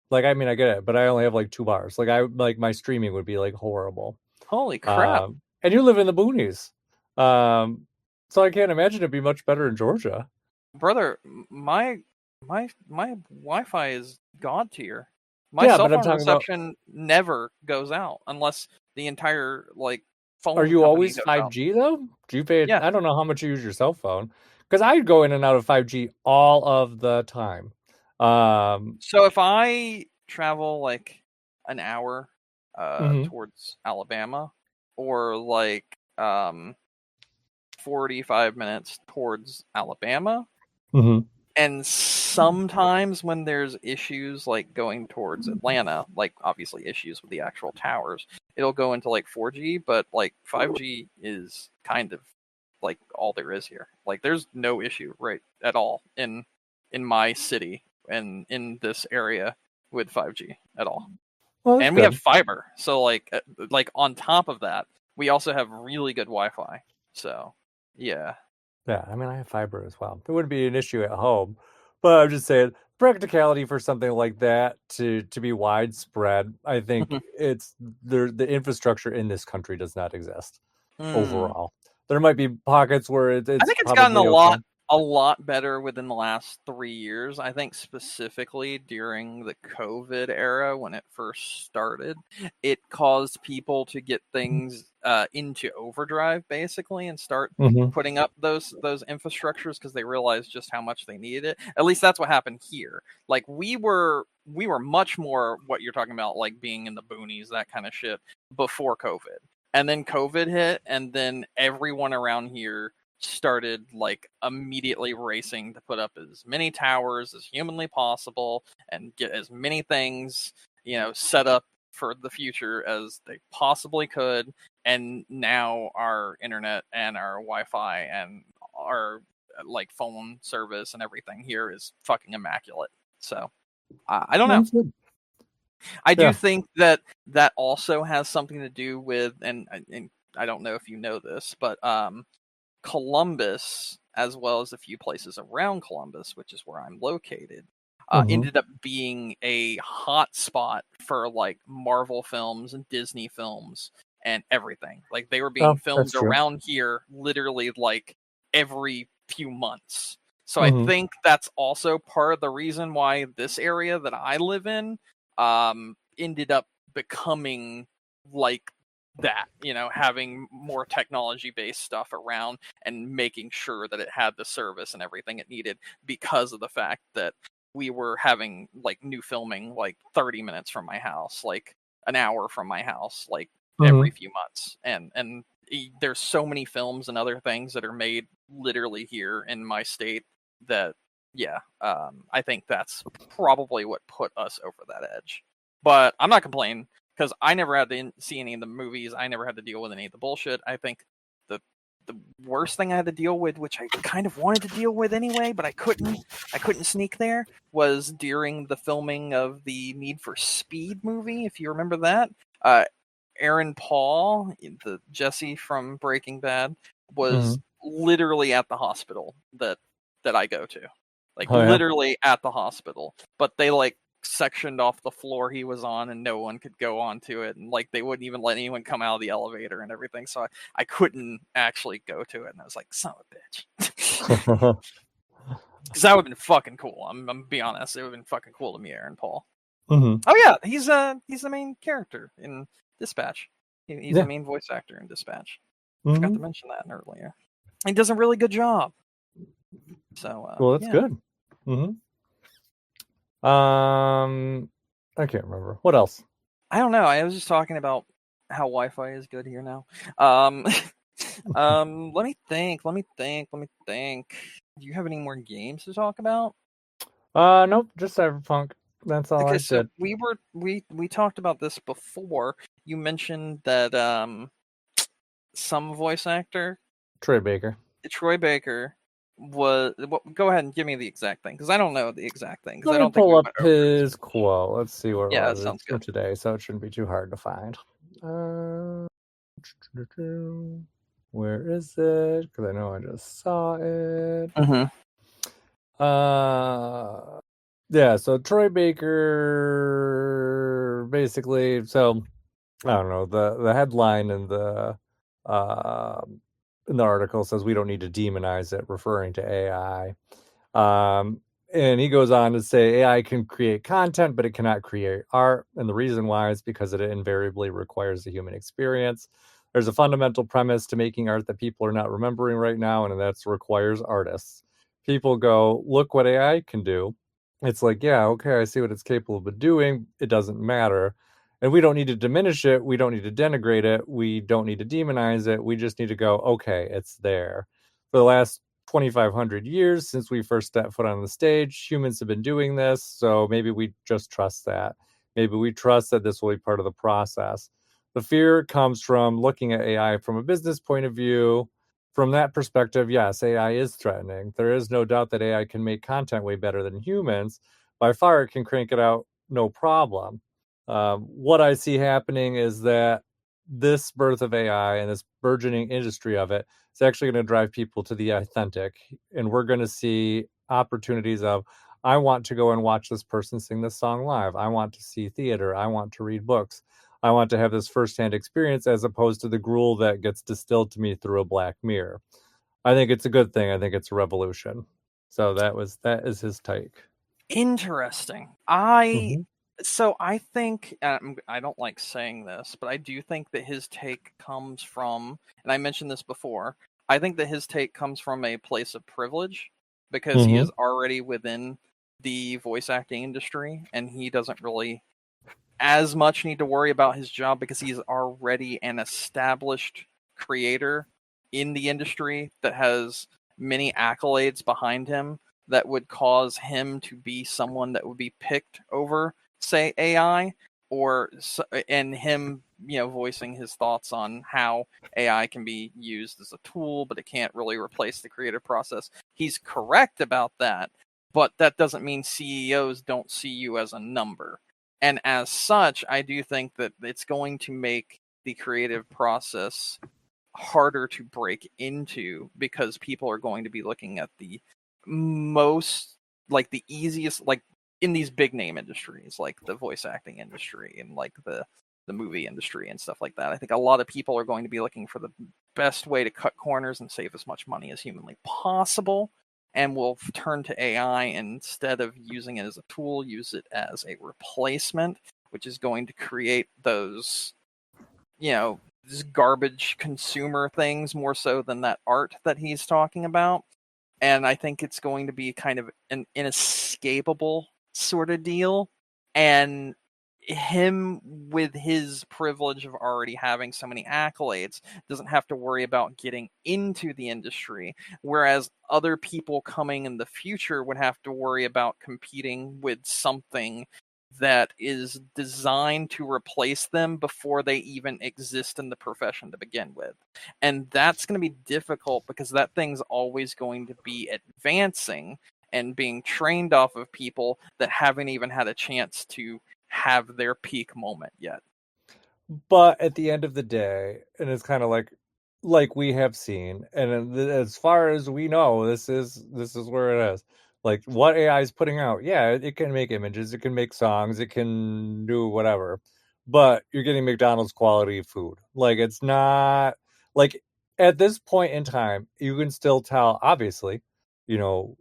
Like, I mean, I get it, but I only have like 2 bars. Like my streaming would be like horrible. Holy crap. And you live in the boonies. So I can't imagine it'd be much better in Georgia. Brother, my Wi-Fi is god tier. My cell phone reception never goes out unless the entire like phone. Are you always 5G though? Do you pay? Yeah. I don't know how much you use your cell phone, because I go in and out of 5G all of the time. So if I travel like an hour towards Alabama, or like 45 minutes towards Alabama, and sometimes when there's issues like going towards Atlanta, like obviously issues with the actual towers, it'll go into like 4G, but like 5G is kind of like all there is here. Like there's no issue right at all in my city and in this area with 5G at all. Well, and we have fiber, so like on top of that, we also have really good Wi-Fi. So yeah. Yeah, I mean, I have fiber as well. It wouldn't be an issue at home, but I'm just saying practicality for something like that to be widespread. I think it's the infrastructure in this country does not exist overall. There might be pockets where it's. I think it's gotten a lot a lot better within the last 3 years. I think specifically during the COVID era when it first started, it caused people to get things into overdrive basically and start putting up those infrastructures because they realized just how much they needed it. At least that's what happened here. Like we were much more what you're talking about, like being in the boonies, that kind of shit, before COVID. And then COVID hit, and then everyone around here started like immediately racing to put up as many towers as humanly possible and get as many things, set up for the future as they possibly could. And now our internet and our Wi-Fi and our like phone service and everything here is fucking immaculate. So I don't know. I do think that also has something to do with, and I don't know if you know this, but Columbus, as well as a few places around Columbus, which is where I'm located, ended up being a hot spot for like Marvel films and Disney films and everything. Like they were being filmed around here literally like every few months. So I think that's also part of the reason why this area that I live in ended up becoming like that, having more technology based stuff around and making sure that it had the service and everything it needed, because of the fact that we were having like new filming like 30 minutes from my house, like an hour from my house, like every few months. And there's so many films and other things that are made literally here in my state that I think that's probably what put us over that edge. But I'm not complaining, because I never had to see any of the movies. I never had to deal with any of the bullshit. I think the worst thing I had to deal with, which I kind of wanted to deal with anyway, but I couldn't sneak there, was during the filming of the Need for Speed movie, if you remember that. Aaron Paul, the Jesse from Breaking Bad, was literally at the hospital that I go to. Like literally at the hospital. But they like sectioned off the floor he was on and no one could go onto it, and like they wouldn't even let anyone come out of the elevator and everything, so I couldn't actually go to it, and I was like, son of a bitch. Because that would have been fucking cool. I'm gonna be honest, it would have been fucking cool to meet Aaron Paul. Oh yeah, he's the main character in Dispatch. He's the main voice actor in Dispatch. I forgot to mention that earlier. He does a really good job. So well, that's good. I can't remember. What else? I don't know. I was just talking about how Wi-Fi is good here now. Let me think. Do you have any more games to talk about? Nope, just Cyberpunk. That's all I said. We talked about this before. You mentioned that some voice actor, Troy Baker, was. Go ahead and give me the exact thing, because I don't know the exact thing. Let me pull up his quote. Let's see what it was. Sounds good. Today, so it shouldn't be too hard to find. Where is it? Because I know I just saw it. Yeah, so Troy Baker basically, so I don't know, the headline in the article says we don't need to demonize it, referring to AI. And he goes on to say AI can create content, but it cannot create art. And the reason why is because it invariably requires a human experience. There's a fundamental premise to making art that people are not remembering right now, and that's requires artists. People go, look what AI can do. It's like, yeah, okay, I see what it's capable of doing. It doesn't matter. And we don't need to diminish it. We don't need to denigrate it. We don't need to demonize it. We just need to go, okay, it's there. For the last 2,500 years since we first stepped foot on the stage, humans have been doing this. So maybe we just trust that. Maybe we trust that this will be part of the process. The fear comes from looking at AI from a business point of view. From that perspective, yes, AI is threatening. There is no doubt that AI can make content way better than humans. By far, it can crank it out, no problem. What I see happening is that this birth of AI and this burgeoning industry of it is actually going to drive people to the authentic. And we're going to see opportunities of, I want to go and watch this person sing this song live. I want to see theater. I want to read books. I want to have this firsthand experience, as opposed to the gruel that gets distilled to me through a black mirror. I think it's a good thing. I think it's a revolution. So that is his take. Interesting. I Mhm. so I think I don't like saying this, but I do think that his take comes from, and I mentioned this before. I think that his take comes from a place of privilege because he is Mhm. already within the voice acting industry, and he doesn't really as much need to worry about his job because he's already an established creator in the industry that has many accolades behind him that would cause him to be someone that would be picked over, say, AI, or and him, voicing his thoughts on how AI can be used as a tool, but it can't really replace the creative process. He's correct about that, but that doesn't mean CEOs don't see you as a number. And as such, I do think that it's going to make the creative process harder to break into because people are going to be looking at the most, like the easiest, like in these big name industries, like the voice acting industry and like the movie industry and stuff like that. I think a lot of people are going to be looking for the best way to cut corners and save as much money as humanly possible, and will turn to AI instead of using it as a tool, use it as a replacement, which is going to create those, garbage consumer things more so than that art that he's talking about. And I think it's going to be kind of an inescapable sort of deal. And him, with his privilege of already having so many accolades, doesn't have to worry about getting into the industry, whereas other people coming in the future would have to worry about competing with something that is designed to replace them before they even exist in the profession to begin with. And that's going to be difficult because that thing's always going to be advancing and being trained off of people that haven't even had a chance to have their peak moment yet. But at the end of the day, and it's kind of like we have seen, and as far as we know, this is where it is. Like what AI is putting out, yeah, it can make images, it can make songs, it can do whatever, but you're getting McDonald's quality food. Like it's not like at this point in time, you can still tell, obviously,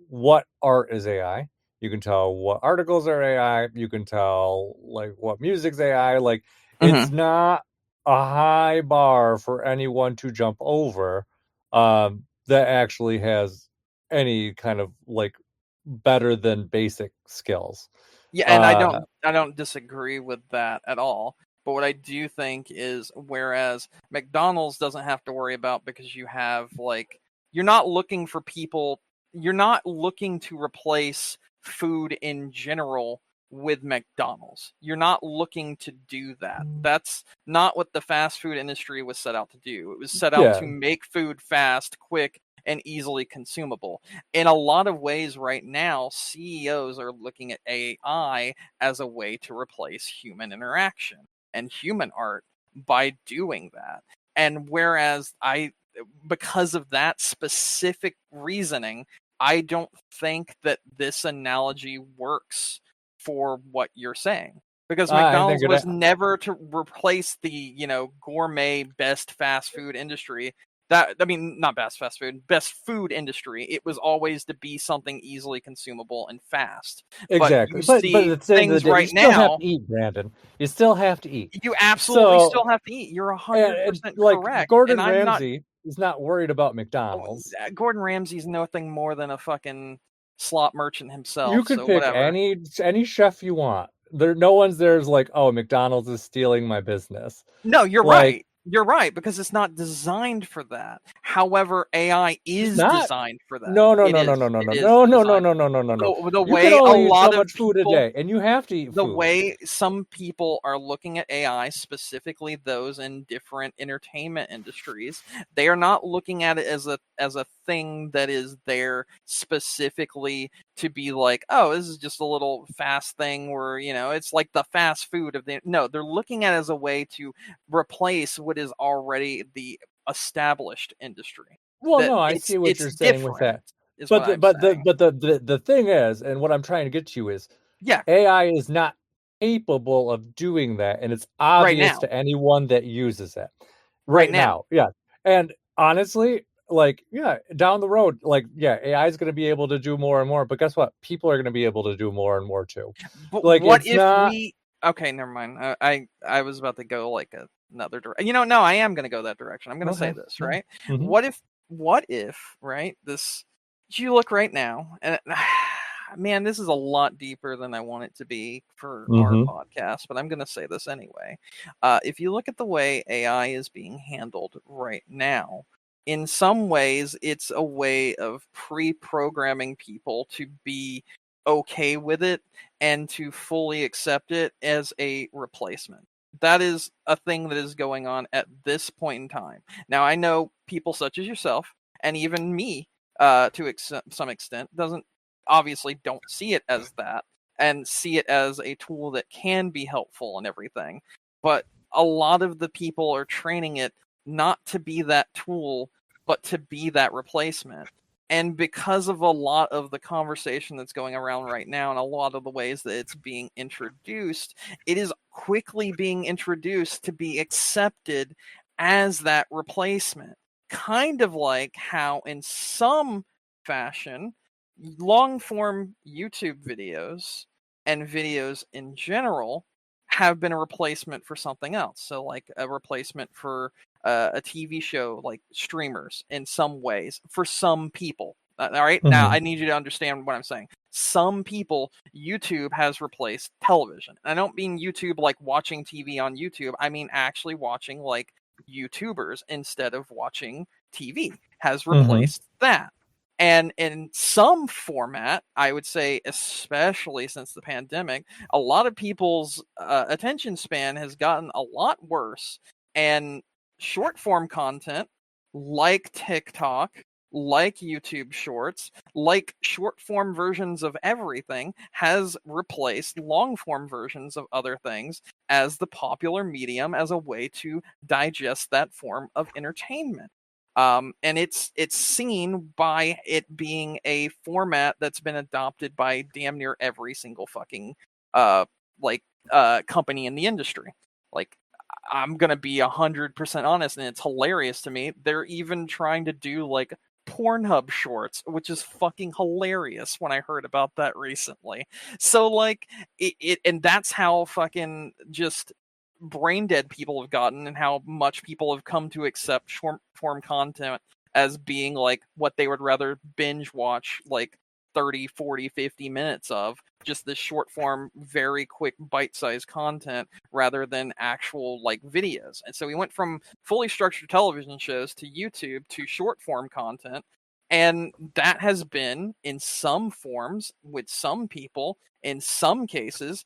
what art is AI. You can tell what articles are AI. You can tell like what music's AI. Like it's Mm-hmm. not a high bar for anyone to jump over that actually has any kind of like better than basic skills. Yeah, and I Uh, don't disagree with that at all. But what I do think is, whereas McDonald's doesn't have to worry about, because you have like, you're not looking for people, you're not looking to replace food in general with McDonald's. You're not looking to do that. That's not what the fast food industry was set out to do. It was set out yeah, to make food fast, quick, and easily consumable. In a lot of ways right now, CEOs are looking at AI as a way to replace human interaction and human art by doing that. And whereas because of that specific reasoning, I don't think that this analogy works for what you're saying. Because I think McDonald's it. was never to replace the, gourmet best fast food industry. That, I mean, not fast food, best food industry. It was always to be something easily consumable and fast. But Exactly, you but see at the end of the things day, you right still have now, to eat, Brandon. You still have to eat. you absolutely So, still have to eat. You're and 100% like correct. And Gordon I'm not, Ramsay is not worried about oh, McDonald's. Gordon Ramsay's nothing more than a fucking slot merchant You himself, could so pick whatever. any chef you want. No one's there's like, oh, McDonald's is stealing my business. No, you're Like right. You're right, because it's not designed for that. However, AI it's is not. designed for that. No, no, It no, no, is. no, no, It no, is no, no, no, designed. no, no, no, no, no. The You can way a only eat so lot of much food a people day, and you have to eat the food. way some people are looking at AI, specifically those in different entertainment industries, they are not looking at it as a thing that is there specifically to be like, oh, this is just a little fast thing where, it's like the fast food of the. No, they're looking at it as a way to replace what is already the established industry. Well, That no, I it's see what it's you're saying with different, that, is what but I'm saying. the thing is, and what I'm trying to get to is, Yeah, AI is not capable of doing that, and it's right obvious now, to anyone that uses it right right now. now. Yeah, and honestly. like, yeah, down the road, like, yeah, AI is going to be able to do more and more, but guess what? People are going to be able to do more and more too. But Like, what it's if not. we? Okay, never mind. I was about to go like another direction. No, I am going to go that direction. I'm going to say Okay. this, Yeah. right? Mm-hmm. What if, right? This, you look right now, and man, this is a lot deeper than I want it to be for our Mm-hmm. podcast, but I'm going to say this anyway. If you look at the way AI is being handled right now, in some ways, it's a way of pre-programming people to be okay with it and to fully accept it as a replacement. That is a thing that is going on at this point in time. Now, I know people such as yourself and even me, to some extent, doesn't obviously don't see it as that and see it as a tool that can be helpful and everything. But a lot of the people are training it not to be that tool, but to be that replacement. And because of a lot of the conversation that's going around right now and a lot of the ways that it's being introduced, it is quickly being introduced to be accepted as that replacement. Kind of like how, in some fashion, long form YouTube videos and videos in general have been a replacement for something else. So, like a replacement for a TV show, like streamers, in some ways, for some people. All right, now Mm-hmm. I need you to understand what I'm saying. Some people, YouTube has replaced television. I don't mean YouTube like watching TV on YouTube. I mean actually watching like YouTubers instead of watching TV has Mm-hmm. replaced that. And in some format, I would say, especially since the pandemic, a lot of people's attention span has gotten a lot worse. And short form content like TikTok, like YouTube Shorts, like short form versions of everything has replaced long form versions of other things as the popular medium as a way to digest that form of entertainment. And it's seen by it being a format that's been adopted by damn near every single fucking uh like company in the industry. Like, I'm gonna be 100% honest, and it's hilarious to me. They're even trying to do like Pornhub shorts, which is fucking hilarious when I heard about that recently. So like and that's how fucking just brain dead people have gotten, and how much people have come to accept short form content as being like what they would rather binge watch like 30, 40, 50 minutes of, just this short form, very quick bite-sized content rather than actual like videos. And so we went from fully structured television shows to YouTube to short form content. And that has been, in some forms, with some people, in some cases,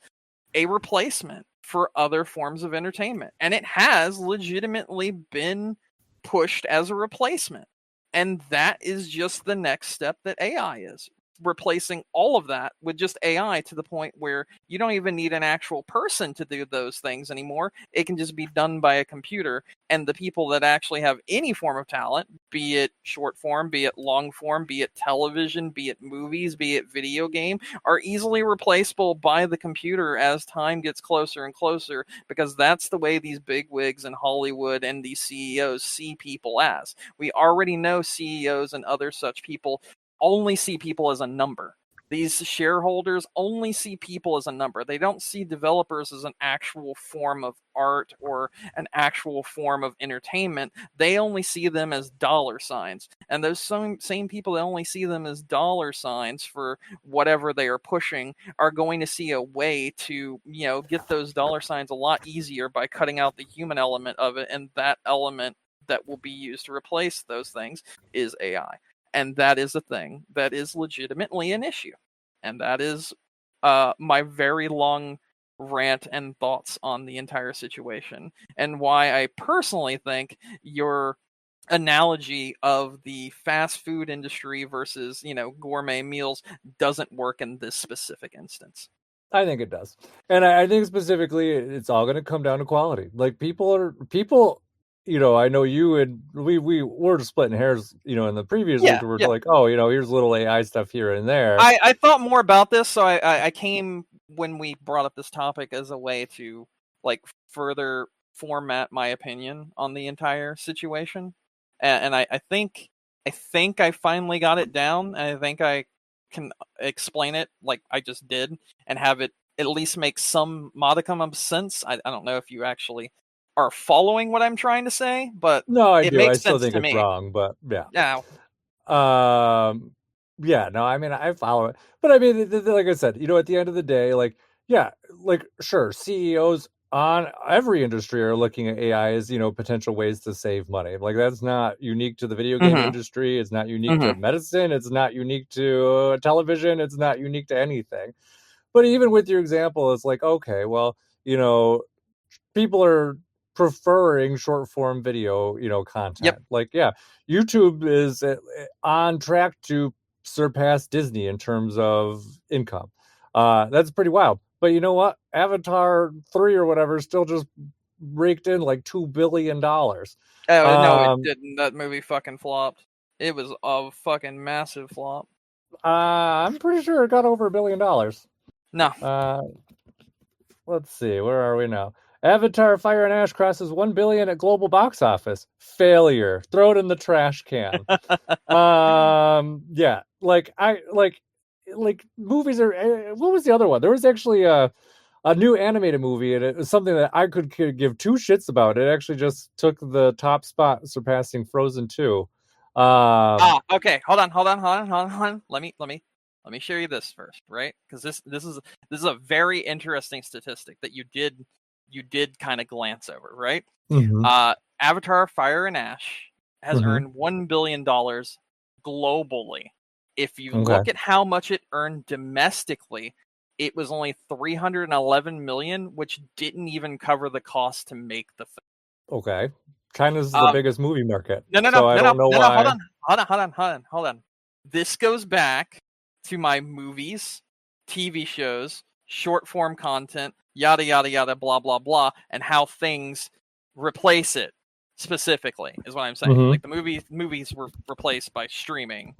a replacement for other forms of entertainment. And it has legitimately been pushed as a replacement. And that is just the next step that AI is, replacing all of that with just AI, to the point where you don't even need an actual person to do those things anymore. It can just be done by a computer. And the people that actually have any form of talent, be it short form, be it long form, be it television, be it movies, be it video game, are easily replaceable by the computer as time gets closer and closer, because that's the way these big wigs in Hollywood and these CEOs see people as. We already know CEOs and other such people only see people as a number. These shareholders only see people as a number. They don't see developers as an actual form of art or an actual form of entertainment. They only see them as dollar signs. And those same people that only see them as dollar signs for whatever they are pushing are going to see a way to, get those dollar signs a lot easier by cutting out the human element of it. And that element that will be used to replace those things is AI. And that is a thing that is legitimately an issue. And that is my very long rant and thoughts on the entire situation, and why I personally think your analogy of the fast food industry versus, gourmet meals doesn't work in this specific instance. I think it does. And I think specifically it's all going to come down to quality. Like people, I know you and we were splitting hairs, in the previous loop, Yeah, we're yeah. like, oh, here's little AI stuff here and there. I thought more about this, so I came when we brought up this topic as a way to like further format my opinion on the entire situation. And I think I think I finally got it down, and I think I can explain it like I just did, and have it at least make some modicum of sense. I don't know if you actually are following what I'm trying to say, but No, I it do. I makes still sense think to it's me. wrong, but yeah. Now, Um, yeah, no, I mean, I follow it. But I mean, like I said, at the end of the day, like, yeah, like, sure, CEOs on every industry are looking at AI as, potential ways to save money. Like, that's not unique to the video game mm-hmm, industry. It's not unique to mm-hmm. medicine. It's not unique to television. It's not unique to anything. But even with your example, it's like, okay, well, you know, people are preferring short form video, Yep. content. Like, yeah, YouTube is on track to surpass Disney in terms of income. That's pretty wild. But you know what? Avatar 3 or whatever still just raked in like $2 billion. Oh no, it Um, didn't. That movie fucking flopped. It was a fucking massive flop. I'm pretty sure it got over $1 billion. No. Uh, let's see, where are we now? Avatar Fire and Ash crosses 1 billion at global box office. Failure. Throw it in the trash can. Yeah, like movies are what was the other one? There was actually a new animated movie, and it was something that I could give two shits about. It actually just took the top spot, surpassing Frozen 2. Okay. Hold on. Let me show you this first, right? Because this is a very interesting statistic that you did kind of glance over, right? mm-hmm, Avatar: Fire and Ash has mm-hmm, earned $1 billion globally. If you okay, look at how much it earned domestically, it was only 311 million, which didn't even cover the cost to make the film. okay. China's the biggest movie market, No, no, no, so I no, no, don't know no, no. Hold why. on, hold on. This goes back to my movies, TV shows, short form content, yada yada yada, blah blah blah, and how things replace it. Specifically, is what I'm saying. Mm-hmm. Like the movies were replaced by streaming.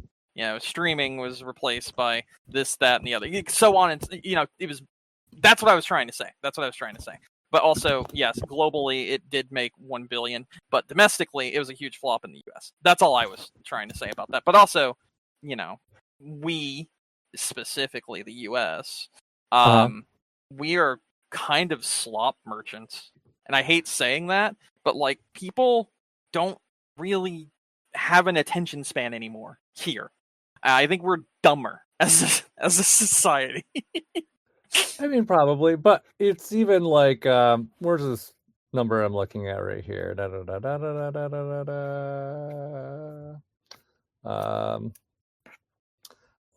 Streaming was replaced by this, that, and the other, so on. And it was. That's what I was trying to say. But also, yes, globally it did make 1 billion, but domestically it was a huge flop in the US. That's all I was trying to say about that. But also, we, specifically the US, Uh-huh. we are kind of slop merchants. And I hate saying that, but like people don't really have an attention span anymore here. I think we're dumber as a society. I mean, probably, but it's even like, where's this number I'm looking at right here? Da, da, da, da, da, da, da, da, da.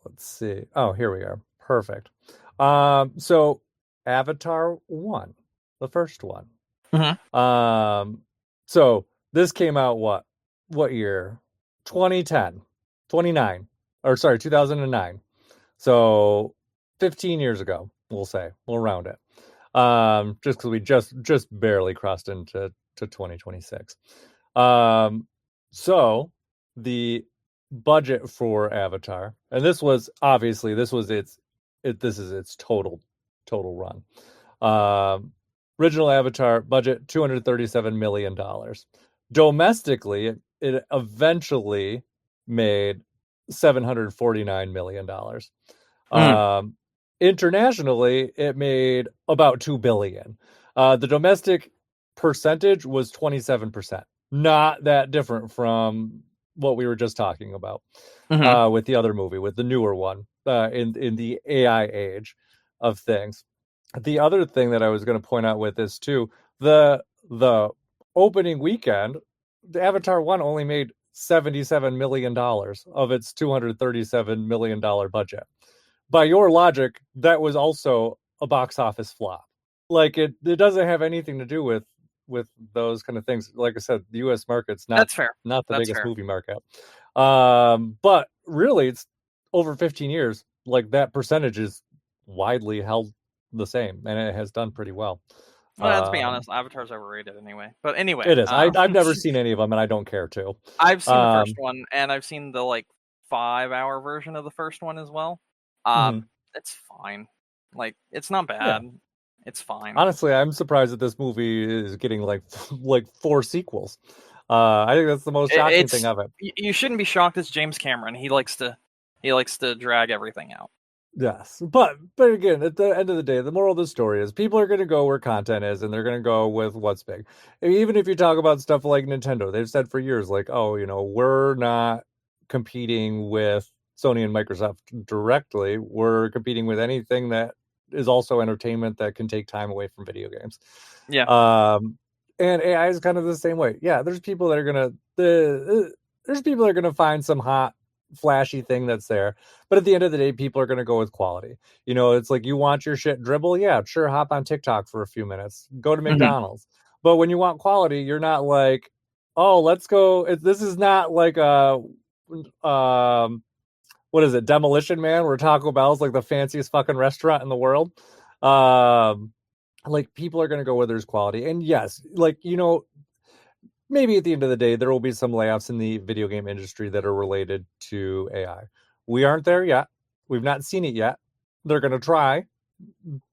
Let's see. Oh, here we are. Perfect. So Avatar 1, the first one. Mhm. So this came out what year? 2010, 29, or sorry, 2009. So 15 years ago, we'll say. We'll round it. Just because we just barely crossed into 2026. So the budget for Avatar, and this was its total run. Original Avatar budget $237 million. Domestically, it eventually made $749 million. Mm. Internationally, it made about 2 billion. The domestic percentage was 27%. Not that different from what we were just talking about Mhm. with the other movie, with the newer one, in the AI age of things. The other thing that I was going to point out with this too, the opening weekend, the Avatar 1 only made $77 million of its $237 million budget. By your logic, that was also a box office flop. Like it doesn't have anything to do with those kind of things. Like I said, the US market's not That's fair. not the That's biggest fair. movie market. But really it's over 15 years, like that percentage is widely held the same, and it has done pretty well. Well, to be Um, honest, Avatar's overrated anyway. But anyway, it is. I've never seen any of them, and I don't care to. I've seen the first Um, one, and I've seen the like 5-hour version of the first one as well. mhm. It's fine. Like, it's not Yeah. bad. It's fine. Honestly, I'm surprised that this movie is getting like like 4 sequels. I think that's the most shocking thing of it. You shouldn't be shocked. It's James Cameron. He likes to drag everything out. Yes, but again, at the end of the day, the moral of the story is people are going to go where content is, and they're going to go with what's big. Even if you talk about stuff like Nintendo, they've said for years, like, oh, we're not competing with Sony and Microsoft directly. We're competing with anything that is also entertainment that can take time away from video games. Yeah. And AI is kind of the same way. Yeah, there's people that are gonna find some hot flashy thing that's there, but at the end of the day, people are going to go with quality. It's like, you want your shit dribble, yeah, sure, hop on TikTok for a few minutes, go to McDonald's. But when you want quality, you're not like, oh, let's go. This is not like a what is it, Demolition Man, where Taco Bell's like the fanciest fucking restaurant in the world. Like, people are going to go where there's quality. And yes, like, maybe at the end of the day, there will be some layoffs in the video game industry that are related to AI. We aren't there yet. We've not seen it yet. They're going to try.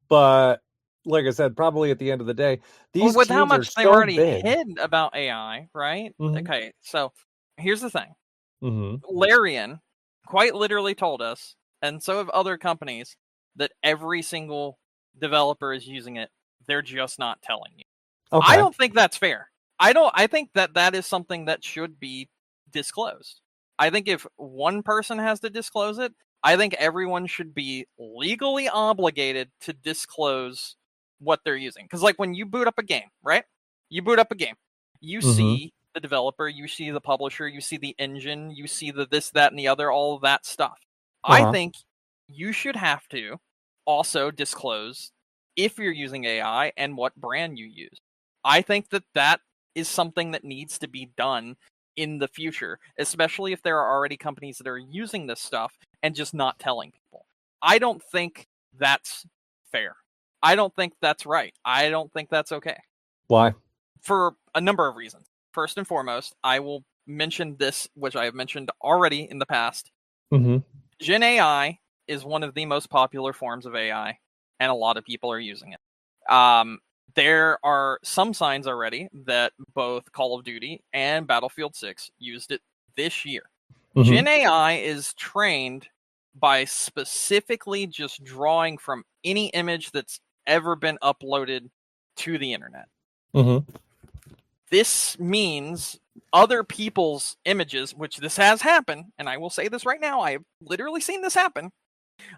But like I said, probably at the end of the day, these with teams how much are they've so already big. hid about AI, right? Mm-hmm. Okay, so here's the thing. Mm-hmm. Larian quite literally told us, and so have other companies, that every single developer is using it. They're just not telling you. Okay. I don't think that's fair. I think that is something that should be disclosed. I think if one person has to disclose it, I think everyone should be legally obligated to disclose what they're using. Because like when you boot up a game, right? You boot up a game. You see the developer, you see the publisher, you see the engine, you see the this, that, and the other, all of that stuff. I think you should have to also disclose if you're using AI and what brand you use. I think that is something that needs to be done in the future, especially if there are already companies that are using this stuff and just not telling people. I don't think that's fair. I don't think that's right. I don't think that's okay. Why? For a number of reasons. First and foremost, I will mention this, which I have mentioned already in the past. Gen AI is one of the most popular forms of AI, and a lot of people are using it. There are some signs already that both Call of Duty and Battlefield 6 used it this year. Gen AI is trained by specifically just drawing from any image that's ever been uploaded to the internet. This means other people's images, which this has happened, and I will say this right now, I have literally seen this happen.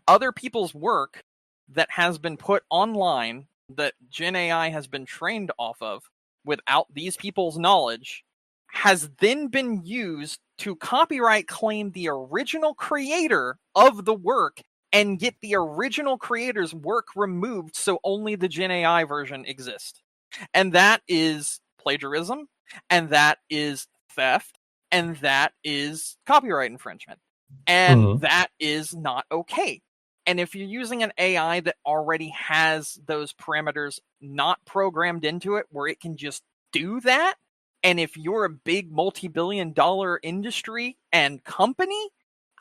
Other people's work that has been put online that Gen AI has been trained off of without these people's knowledge has then been used to copyright claim the original creator of the work and get the original creator's work removed so only the Gen AI version exists. And that is plagiarism, and that is theft, and that is copyright infringement. And that is not okay. And if you're using an AI that already has those parameters not programmed into it where it can just do that, and if you're a big multi-billion-dollar industry and company,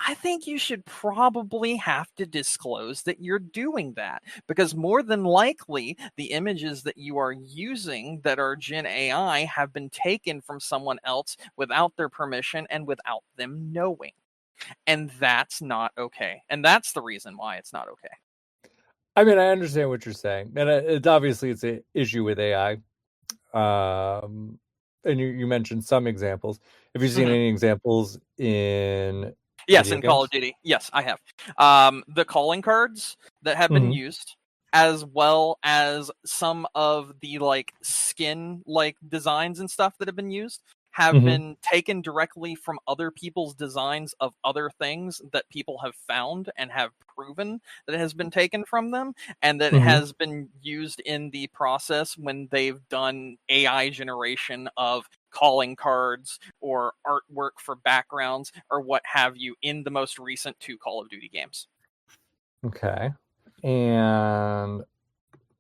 I think you should probably have to disclose that you're doing that, because more than likely the images that you are using that are Gen AI have been taken from someone else without their permission and without them knowing. And that's not okay. And that's the reason why it's not okay. I mean, I understand what you're saying, and it's obviously it's an issue with AI. And you mentioned some examples. Have you seen any examples in Yes, video in Call games? of Duty. Yes, I have. The calling cards that have been used, as well as some of the like skin like designs and stuff that have been used, have been taken directly from other people's designs of other things that people have found and have proven that it has been taken from them, and that it has been used in the process when they've done AI generation of calling cards or artwork for backgrounds or what have you in the most recent 2 Call of Duty games. Okay. And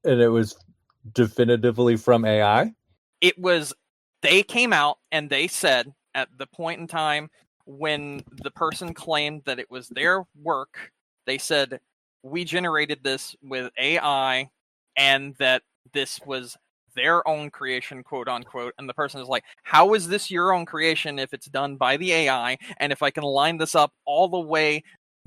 it was definitively from AI? They came out and they said at the point in time when the person claimed that it was their work, they said, we generated this with AI and that this was their own creation, quote unquote, and the person is like, how is this your own creation if it's done by the AI, and if I can line this up all the way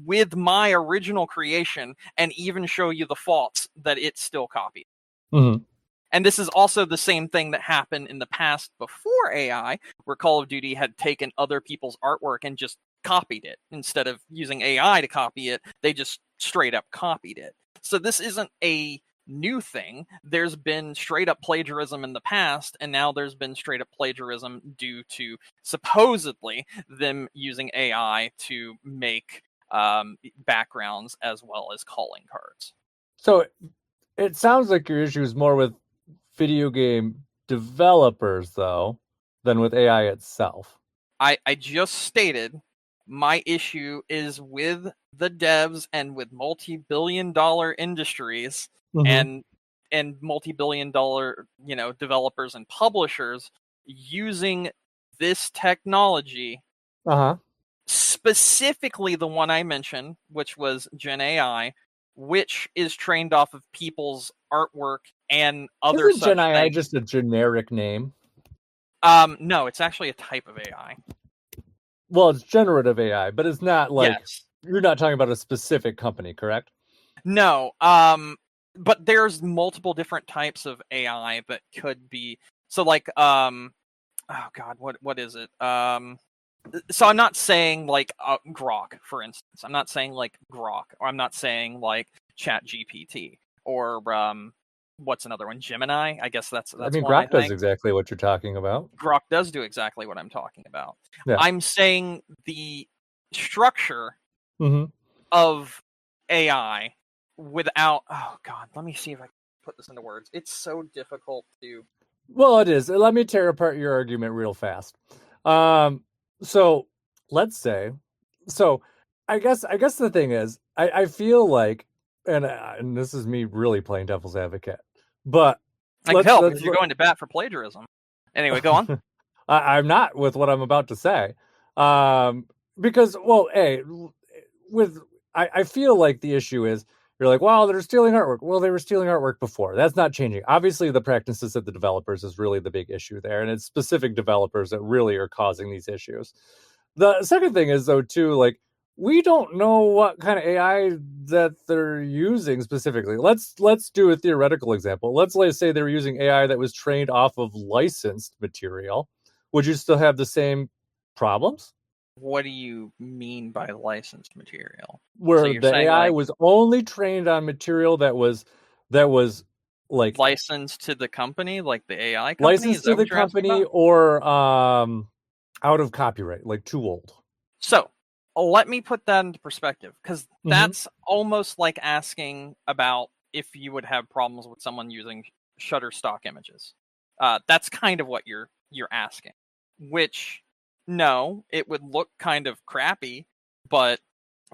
with my original creation and even show you the faults that it still copied. Mm-hmm. And this is also the same thing that happened in the past before AI, where Call of Duty had taken other people's artwork and just copied it. Instead of using AI to copy it, they just straight up copied it. So this isn't a new thing. There's been straight up plagiarism in the past, and now there's been straight up plagiarism due to supposedly them using AI to make backgrounds as well as calling cards. So it sounds like your issue is more with video game developers, though, than with AI itself. I just stated my issue is with the devs and with multi-billion-dollar industries and multi-billion-dollar, developers and publishers using this technology. Specifically the one I mentioned, which was Gen AI, which is trained off of people's artwork and other Isn't such Gen AI things. just a generic name? No, it's actually a type of AI. Well, it's generative AI, but it's not like you're not talking about a specific company, correct? No, but there's multiple different types of AI that could be. So, like, oh god, what is it? So I'm not saying like Grok, for instance. I'm not saying like Grok, or I'm not saying like Chat GPT, or what's another one? Gemini. I guess that's I mean, one. Grok does exactly what you're talking about. Grok does do exactly what I'm talking about. Yeah. I'm saying the structure Mm-hmm. of AI without. Oh God, let me see if I can put this into words. It's so difficult to. Well, it is. Let me tear apart your argument real fast. So let's say, so I guess the thing is, I feel like, and this is me really playing devil's advocate, but I can tell because you're going to bat for plagiarism. Anyway, go on. I'm not with what I'm about to say, because I feel like the issue is you're like, well, they're stealing artwork. Well, they were stealing artwork before. That's not changing. Obviously, the practices of the developers is really the big issue there, and it's specific developers that really are causing these issues. The second thing is, though, too, like, we don't know what kind of AI that they're using specifically. Let's do a theoretical example. Let's say they were using AI that was trained off of licensed material. Would you still have the same problems? What do you mean by licensed material? Where the AI was only trained on material that was like licensed to the company, like the AI company? Licensed to the company, or out of copyright, like too old. So let me put that into perspective, because that's almost like asking about if you would have problems with someone using Shutterstock images. That's kind of what you're asking. Which, no, it would look kind of crappy, but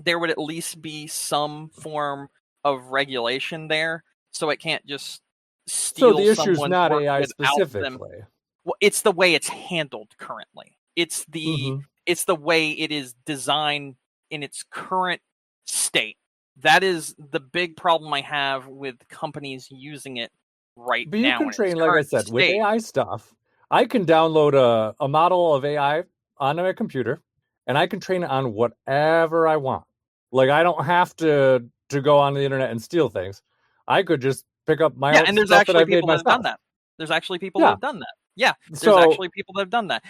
there would at least be some form of regulation there, so it can't just steal. So the issue is not AI specifically. Well, it's the way it's handled currently. It's the way it is designed in its current state. That is the big problem I have with companies using it right now. But you can train, like I said, with AI stuff. I can download a model of AI onto my computer, and I can train it on whatever I want. Like, I don't have to go on the internet and steal things. I could just pick up my own stuff that I've made myself. Done that. There's actually people that have done that. Yeah, there's actually people that have done that.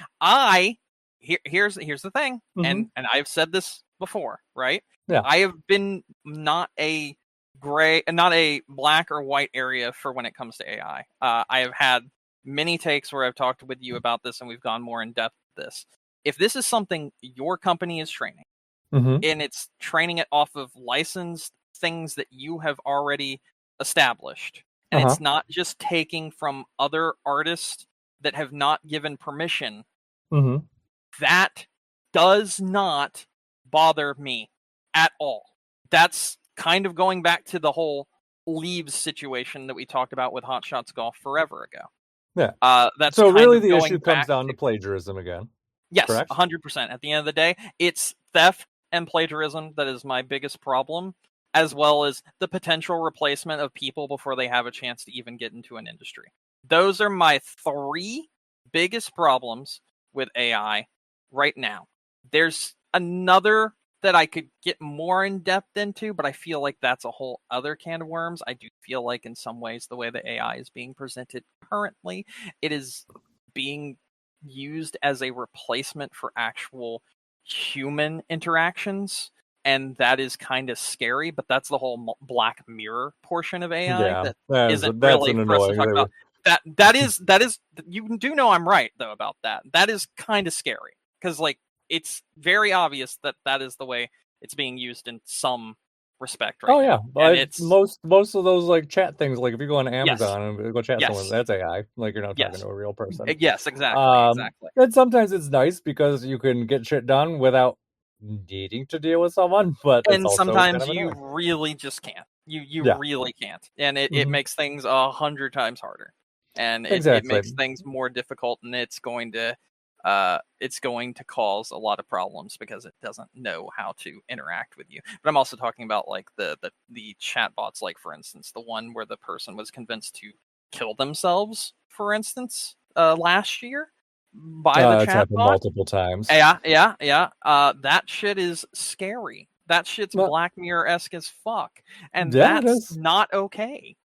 Here's the thing, and I've said this before, right? Yeah. I have been not a black or white area for when it comes to AI. I have had many takes where I've talked with you about this, and we've gone more in depth with this. If this is something your company is training, and it's training it off of licensed things that you have already established, and it's not just taking from other artists that have not given permission, that does not bother me at all. That's kind of going back to the whole Leaves situation that we talked about with Hot Shots Golf forever ago. Yeah. That's so really the issue comes down to plagiarism again. Yes, correct? 100%. At the end of the day, it's theft and plagiarism that is my biggest problem, as well as the potential replacement of people before they have a chance to even get into an industry. Those are my 3 biggest problems with AI right now. There's another that I could get more in depth into, but I feel like that's a whole other can of worms. I do feel like in some ways the way the AI is being presented currently, it is being used as a replacement for actual human interactions, and that is kind of scary, but that's the whole Black Mirror portion of AI Yeah, that isn't that's really an for us to annoying. talk about. That is you do know I'm right though about that. That is kind of scary because like it's very obvious that that is the way it's being used in some respect right Oh yeah, now, and it's most of those like chat things, like if you go on yes, Amazon and go chat with someone, yes, that's AI. Like you're not talking yes, to a real person. yes, exactly. And sometimes it's nice because you can get shit done without needing to deal with someone, but it's And also kind sometimes of you annoying. really just can't. You Yeah. really can't, and it Hmm. makes things 100 times harder, and it Exactly. makes things more difficult, and it's going to cause a lot of problems because it doesn't know how to interact with you. But I'm also talking about like the chatbots, like for instance, the one where the person was convinced to kill themselves, for instance, last year by the It's happened chatbot. multiple times. Yeah. That shit is scary. That shit's Well, Black Mirror-esque as fuck, and yeah, it that's is. not okay.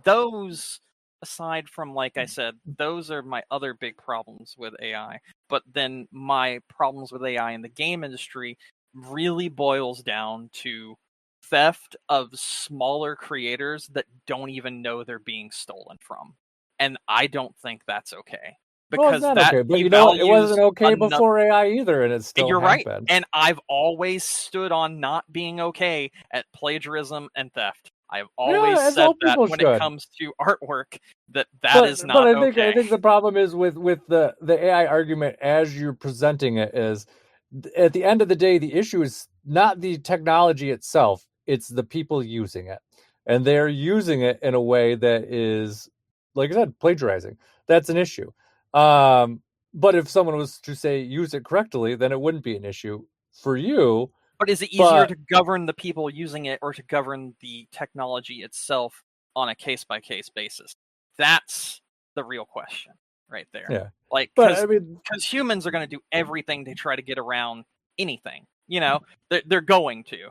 Those, aside from, like I said, those are my other big problems with AI. But then my problems with AI in the game industry really boils down to theft of smaller creators that don't even know they're being stolen from. And I don't think that's okay Well, it's because not that okay, but you know what? It wasn't devalues okay another. before AI either, and it still You're right. happened. And I've always stood on not being okay at plagiarism and theft. I've always Yeah, as said all that people when it should. comes to artwork, that is But not I okay. think the problem is with the AI argument as you're presenting it is at the end of the day the issue is not the technology itself, it's the people using it. And they're using it in a way that is, like I said, plagiarizing. That's an issue. But if someone was to say use it correctly, then it wouldn't be an issue for you. But is it easier But to govern the people using it or to govern the technology itself on a case by case basis? That's the real question right there. yeah. Like, But I mean, because humans are going to do everything to try to get around anything. You know, they're going to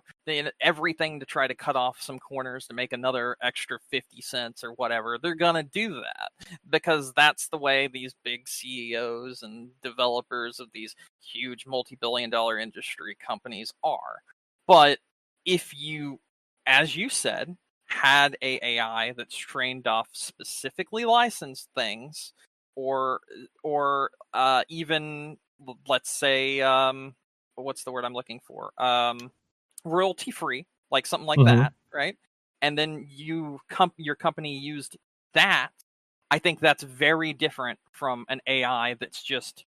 everything to try to cut off some corners to make another extra 50 cents or whatever. They're going to do that because that's the way these big CEOs and developers of these huge multi-billion-dollar industry companies are. But if you, as you said, had a AI that's trained off specifically licensed things, or even, let's say, what's the word I'm looking for, royalty free, like something like mhm. that, right? And then your company used that. I think that's very different from an AI that's just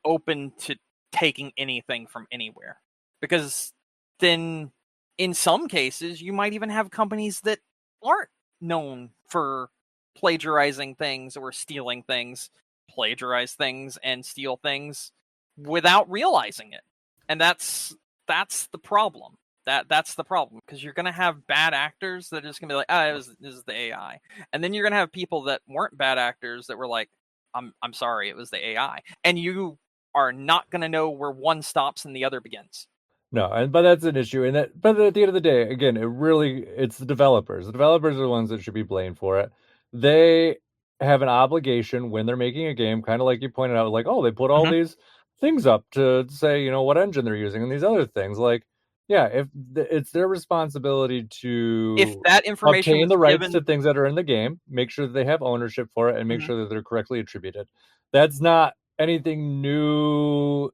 open to taking anything from anywhere. Because then in some cases you might even have companies that aren't known for plagiarizing things or stealing things, plagiarize things and steal things without realizing it. And that's the problem. That's the problem because you're gonna have bad actors that are just gonna be like, this is the AI, and then you're gonna have people that weren't bad actors that were like, I'm sorry, it was the AI, and you are not gonna know where one stops and the other begins. No, but that's an issue. And that, but at the end of the day, again, it's the developers. The developers are the ones that should be blamed for it. They have an obligation when they're making a game, kind of like you pointed out, like, oh, they put all Mm-hmm. these things up to say, what engine they're using and these other things. Like, yeah, if it's their responsibility If to that information obtain was the rights to given, things that are in the game, make sure that they have ownership for it, and make mm-hmm. sure that they're correctly attributed. That's not anything new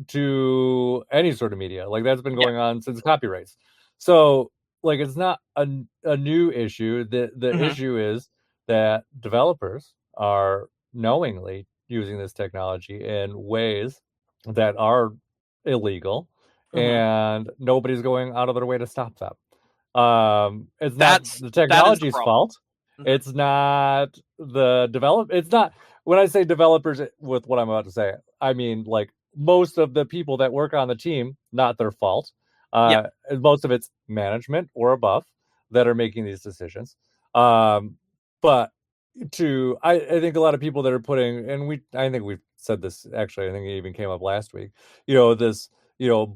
to any sort of media. Like that's been Yeah, going on since copyrights. So like it's not a new issue. The mm-hmm. issue is that developers are knowingly using this technology in ways that are illegal, Mm-hmm. and nobody's going out of their way to stop them. It's not That's the that is the technology's problem. fault. Mm-hmm. It's not the develop. It's not when I say developers with what I'm about to say. I mean like most of the people that work on the team, not their fault. Yeah, Most of it's management or above that are making these decisions. Um, but I think a lot of people that are putting, and I think we've said this actually, I think it even came up last week, this,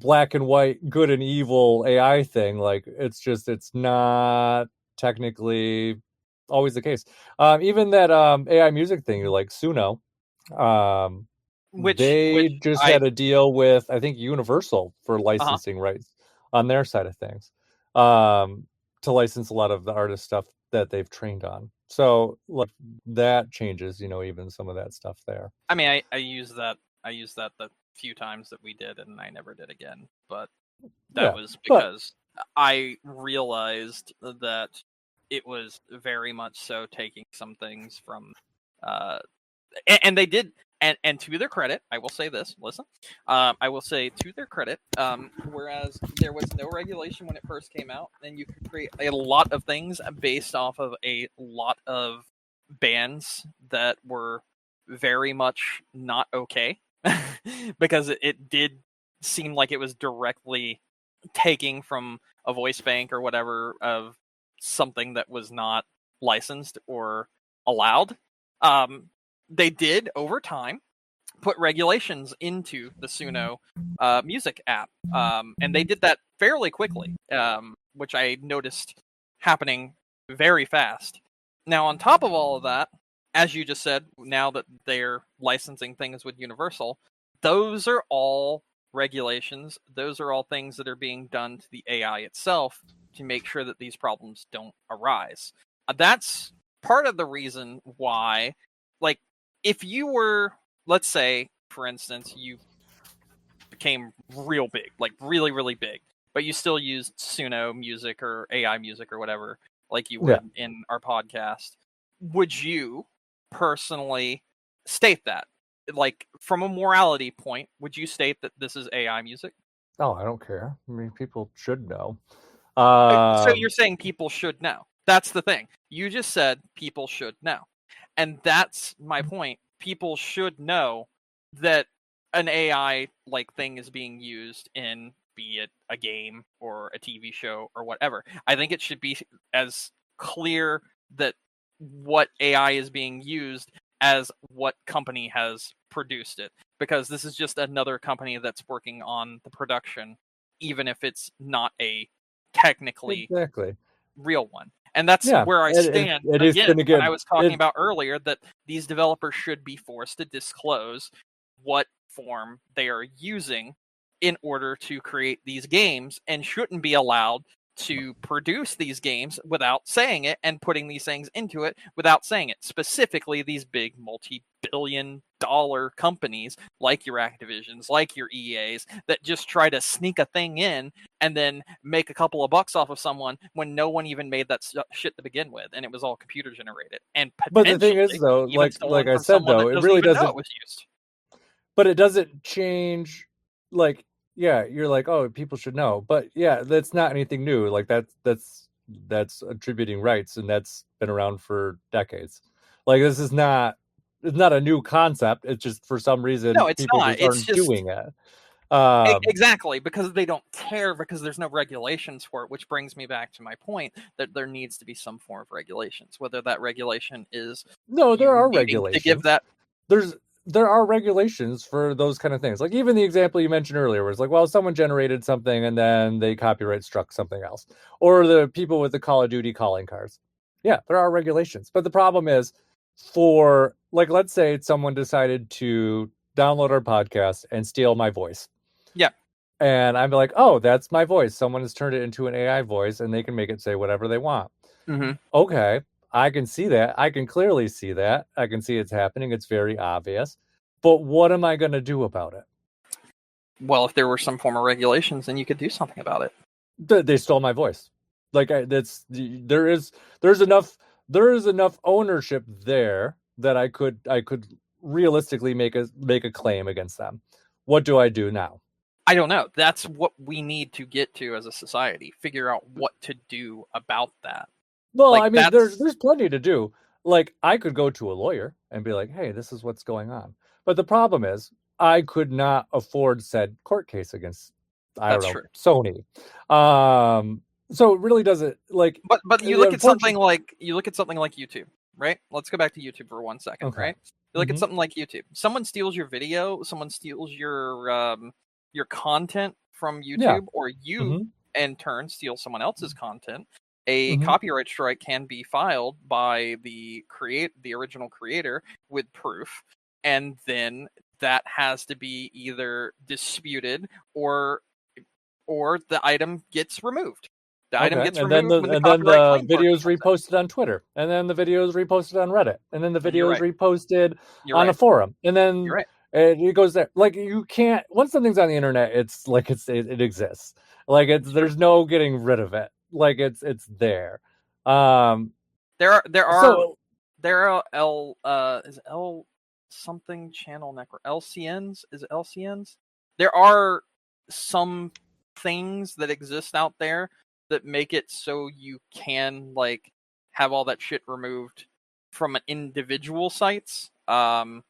black and white, good and evil AI thing, like it's not technically always the case. Even that AI music thing, like Suno, um, which they just I had a deal with, I think, Universal for uh-huh. licensing rights on their side of things, um, to license a lot of the artist stuff that they've trained on. So like that changes, even some of that stuff there. I mean, I used that the few times that we did, and I never did again. But that Yeah, was but because I realized that it was very much so taking some things from, and they did. And to their credit, I will say this. Listen, I will say to their credit, whereas there was no regulation when it first came out, and you could create a lot of things based off of a lot of bands that were very much not okay because it did seem like it was directly taking from a voice bank or whatever of something that was not licensed or allowed. They did over time put regulations into the Suno music app, and they did that fairly quickly, which I noticed happening very fast. Now, on top of all of that, as you just said, now that they're licensing things with Universal, those are all regulations. Those are all things that are being done to the AI itself to make sure that these problems don't arise. That's part of the reason why, like, if you were, let's say, for instance, you became real big, like really, really big, but you still used Suno music or AI music or whatever, like you yeah. would in our podcast, would you personally state that? Like, from a morality point, would you state that this is AI music? Oh, I don't care. I mean, people should know. So you're saying people should know. That's the thing. You just said people should know. And that's my point. People should know that an AI like thing is being used in, be it a game or a TV show or whatever. I think it should be as clear that what AI is being used as what company has produced it, because this is just another company that's working on the production, even if it's not a technically Exactly. real one. And that's Yeah, where I stand it is again going to when get I was talking it. about earlier that these developers should be forced to disclose what form they are using in order to create these games, and shouldn't be allowed to produce these games without saying it, and putting these things into it without saying it. Specifically, these big multi-billion-dollar companies like your Activisions, like your EAs, that just try to sneak a thing in and then make a couple of bucks off of someone when no one even made that shit to begin with, and it was all computer generated and But the thing is, potentially though, even like stolen I from said, someone though, that it doesn't really even know it doesn't. was used. But it doesn't change. Like, yeah, you're like, oh, people should know. But yeah, that's not anything new. Like that's attributing rights, and that's been around for decades. Like this is not. It's not a new concept. It's just for some reason No, it's people not. just It's aren't just doing it. Um, exactly because they don't care, because there's no regulations for it, which brings me back to my point that there needs to be some form of regulations, whether that regulation is no, there you are needing to give regulations. that. there's there are regulations for those kind of things. Like even the example you mentioned earlier, where it's like, well, someone generated something and then they copyright struck something else, or the people with the Call of Duty calling cards. Yeah, there are regulations, but the problem is, for like, let's say someone decided to download our podcast and steal my voice, Yeah. and I'm like, oh, that's my voice. Someone has turned it into an AI voice, and they can make it say whatever they want. Mm-hmm. Okay, I can see that. I can clearly see that. I can see it's happening. It's very obvious. But what am I going to do about it? Well, if there were some form of regulations, then you could do something about it. They stole my voice. Like there's enough ownership there that I could realistically make a claim against them. What do I do now? I don't know. That's what we need to get to as a society. Figure out what to do about that. Well, Like I mean, there's that's there's plenty to do. Like I could go to a lawyer and be like, "Hey, this is what's going on." But the problem is, I could not afford said court case against, I don't that's know, true. Sony. So it really doesn't, like, But you look at something unfortunately. like YouTube. right? Let's go back to YouTube for 1 second, Okay. right? You look at something like YouTube. Someone steals your video, someone steals your content from Yeah. YouTube, or you Mm-hmm. in turn steal someone else's content. A Mm-hmm. copyright strike can be filed by the original creator with proof, and then that has to be either disputed or the item gets removed. The item Okay, gets removed when the and then copyright the claim portion videos comes in. reposted on Twitter, and then the videos reposted on Reddit, and then the You're videos right. reposted You're on a right. forum, and You're then right. it goes there. Like you can't once something's on the internet, it's like it exists. Like It's true. there's no getting rid of it. Like it's there. Um, There so are L is it L something channel network LCNs, is it LCNs? There are some things that exist out there that make it so you can like have all that shit removed from an individual sites. And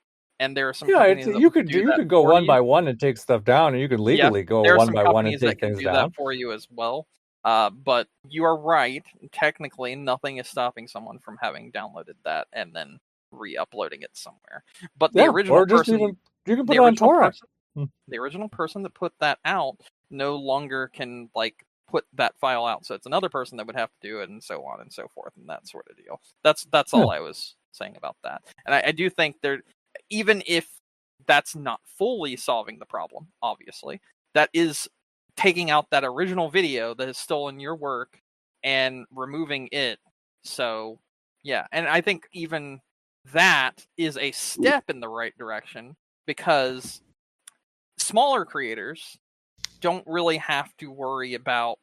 there are some yeah, it's companies that will do you that could go for one you. by one and take stuff down, and you could Yeah, legally go there are one some by one and companies that take can things do that down. for you as well. But you are right. Technically, nothing is stopping someone from having downloaded that and then re-uploading it somewhere. But Yeah, or just even you can put the it on original torrent. person, the original person that put that out no longer can like put that file out. So it's another person that would have to do it, and so on and so forth, and that sort of deal. That's Yeah. all I was saying about that. And I do think there, even if that's not fully solving the problem, obviously, that is taking out that original video that has stolen your work and removing it. So yeah, and I think even that is a step in the right direction, because smaller creators don't really have to worry about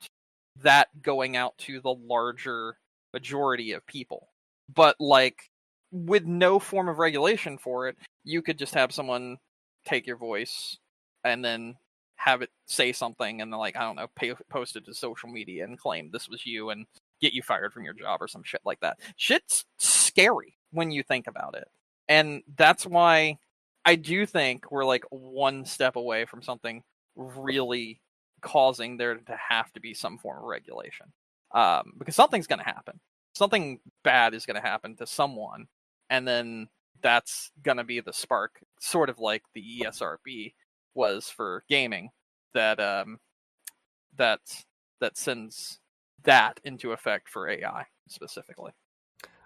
that going out to the larger majority of people. But like with no form of regulation for it, you could just have someone take your voice and then have it say something and then, like, I don't know, post it to social media and claim this was you and get you fired from your job or some shit like that. Shit's scary when you think about it. And that's why I do think we're like one step away from something really causing there to have to be some form of regulation. Because something's going to happen. Something bad is going to happen to someone, and then that's going to be the spark, sort of like the ESRB was for gaming, that that that sends that into effect for AI specifically.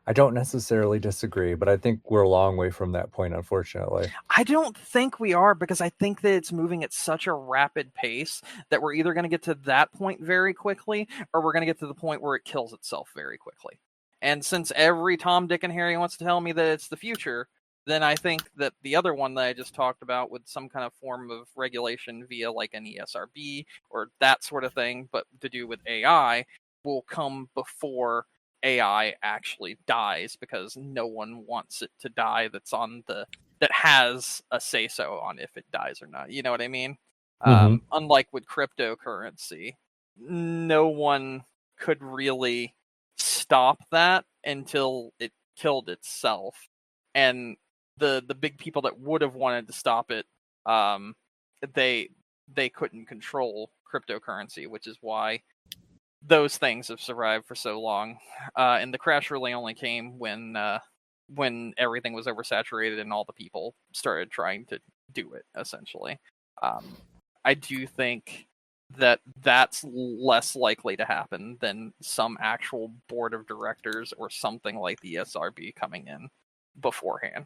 I don't necessarily disagree, but I think we're a long way from that point, unfortunately. I don't think we are, because I think that it's moving at such a rapid pace that we're either going to get to that point very quickly, or we're going to get to the point where it kills itself very quickly. And since every Tom, Dick, and Harry wants to tell me that it's the future, then I think that the other one that I just talked about, with some kind of form of regulation via like an ESRB or that sort of thing, but to do with AI, will come before AI actually dies, because no one wants it to die that has a say so on if it dies or not. You know what I mean? Mm-hmm. Unlike with cryptocurrency, no one could really stop that until it killed itself. And the big people that would have wanted to stop it, they couldn't control cryptocurrency, which is why those things have survived for so long. And the crash really only came when everything was oversaturated and all the people started trying to do it, essentially. I do think that that's less likely to happen than some actual board of directors or something like the SRB coming in beforehand.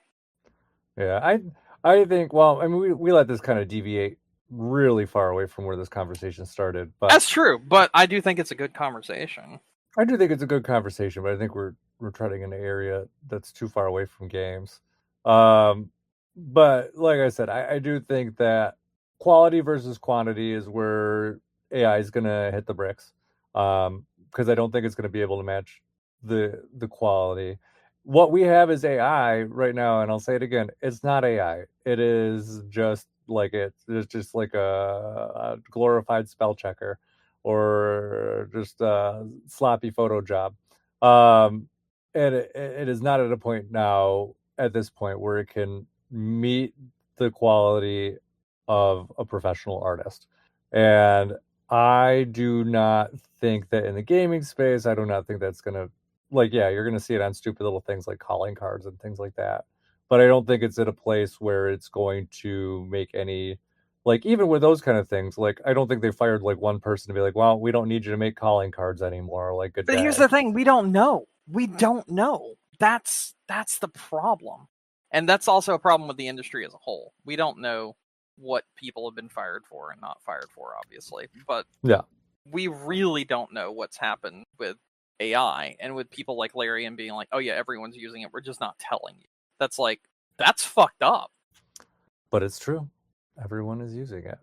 Yeah, I think. Well, I mean, we let this kind of deviate really far away from where this conversation started, but That's true, but I do think it's a good conversation. I do think it's a good conversation. But I think we're treading an area that's too far away from games. Um, but like I said, I do think that quality versus quantity is where AI is gonna hit the bricks. Because I don't think it's gonna be able to match the quality. What we have is AI right now, and I'll say it again, it's not AI. It is just like it's just like a glorified spell checker or just a sloppy photo job. And it is not at a point now at this point where it can meet the quality of a professional artist. And I do not think that in the gaming space, I do not think that's going to like, yeah, you're going to see it on stupid little things like calling cards and things like that. But I don't think it's at a place where it's going to make any, like, even with those kind of things, like, I don't think they fired like one person to be like, well, we don't need you to make calling cards anymore. Like, good But day. here's the thing, we don't know. We don't know. That's the problem. And that's also a problem with the industry as a whole. We don't know what people have been fired for and not fired for, obviously. But yeah, we really don't know what's happened with AI and with people like Larry and being like, oh yeah, everyone's using it. We're just not telling you. That's fucked up. But it's true. Everyone is using it.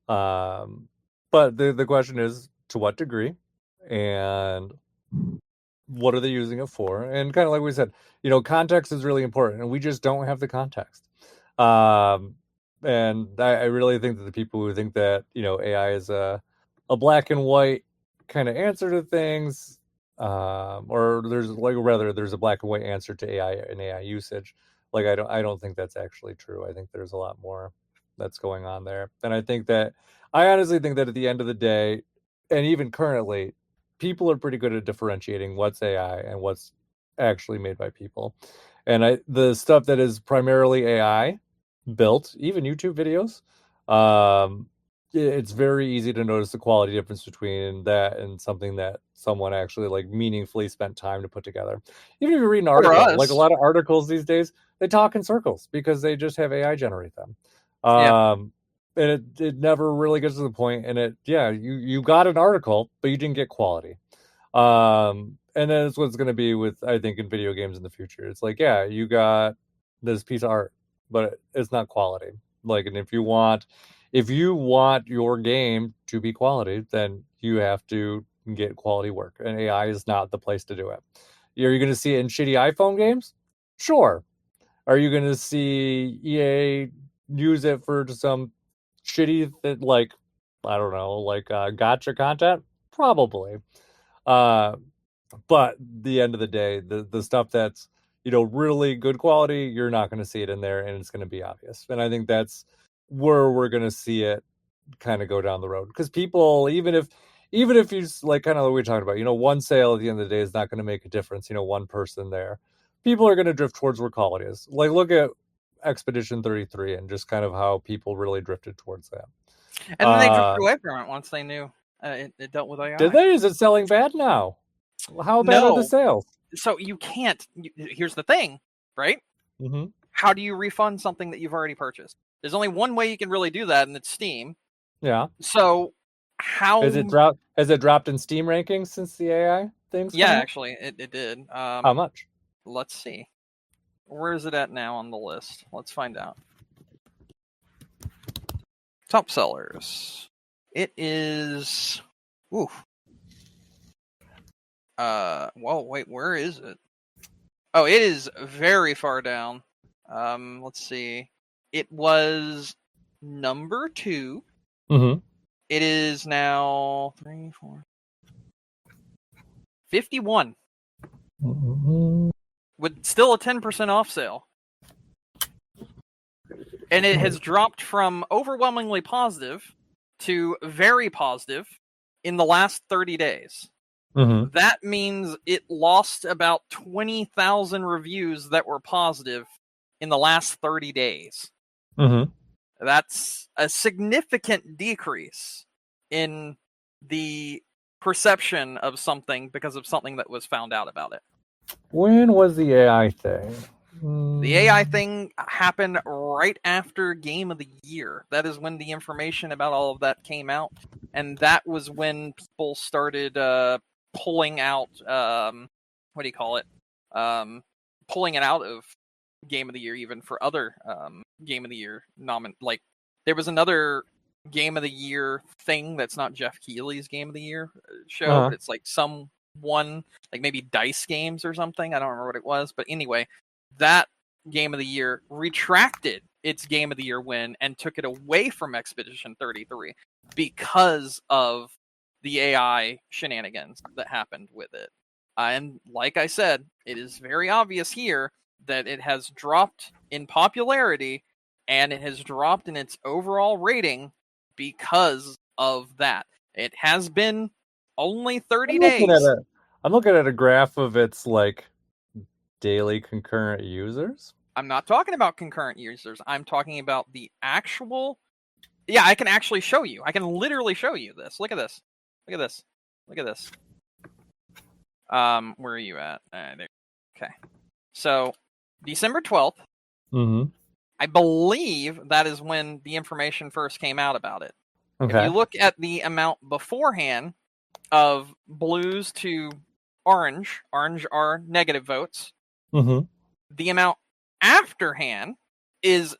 But the question is, to what degree? And what are they using it for? And kind of like we said, context is really important, and we just don't have the context. And I really think that the people who think that AI is a black and white kind of answer to things, or there's a black and white answer to AI and AI usage. Like, I don't think that's actually true. I think there's a lot more that's going on there, and I honestly think that at the end of the day, and even currently, people are pretty good at differentiating what's AI and what's actually made by people. And the stuff that is primarily AI built, even YouTube videos, it's very easy to notice the quality difference between that and something that someone actually like meaningfully spent time to put together. Even if you read an article, like a lot of articles these days, they talk in circles because they just have AI generate them. Yeah. And it never really gets to the point, and you got an article, but you didn't get quality. And then it's what's going to be with, I think, in video games in the future. It's like, yeah, you got this piece of art, but it's not quality. Like, and if you want your game to be quality, then you have to get quality work, and AI is not the place to do it. Are you going to see it in shitty iPhone games? Sure. Are you going to see EA use it for some shitty like, I don't know, like gotcha content? Probably. But the end of the day, the stuff that's really good quality, you're not going to see it in there, and it's going to be obvious. And I think that's where we're going to see it kind of go down the road, because people, even if you, like, kind of like we were talking about, one sale at the end of the day is not going to make a difference. One person there, people are going to drift towards where quality is. Like, look at Expedition 33 and just kind of how people really drifted towards that. And then they drifted away from it once they knew it dealt with AI. Did they? Is it selling bad now? How bad are the sales? So you can't. Here's the thing, right? Mm-hmm. How do you refund something that you've already purchased? There's only one way you can really do that, and it's Steam. Yeah. So how has it dropped in Steam rankings since the AI things? Yeah, actually, it did. How much? Let's see. Where is it at now on the list? Let's find out. Top sellers. It is. Ooh. Whoa, wait, where is it? Oh, it is very far down. Let's see. It was number 2. Mm-hmm. It is now 3, 4, 51. Mm-hmm. With still a 10% off sale. And it has dropped from overwhelmingly positive to very positive in the last 30 days. Mm-hmm. That means it lost about 20,000 reviews that were positive in the last 30 days. Mm-hmm. That's a significant decrease in the perception of something because of something that was found out about it. When was the AI thing? The AI thing happened right after Game of the Year. That is when the information about all of that came out. And that was when people started pulling out, what do you call it? Pulling it out of Game of the Year, even for other Game of the Year like, there was another Game of the Year thing that's not Jeff Keighley's Game of the Year show, but it's like someone, like maybe Dice Games or something. I don't remember what it was, but anyway, that Game of the Year retracted its Game of the Year win and took it away from Expedition 33 because of the AI shenanigans that happened with it. And like I said, it is very obvious here that it has dropped in popularity and it has dropped in its overall rating because of that. It has been only 30 days. I'm looking at a graph of its like daily concurrent users. I'm not talking about concurrent users. I'm talking about the actual. Yeah, I can actually show you. I can literally show you this. Look at this. Look at this. Look at this. Where are you at? There. Okay. So, December 12th. Mm-hmm. I believe that is when the information first came out about it. Okay. If you look at the amount beforehand of blues to orange are negative votes. Mm-hmm. The amount afterhand is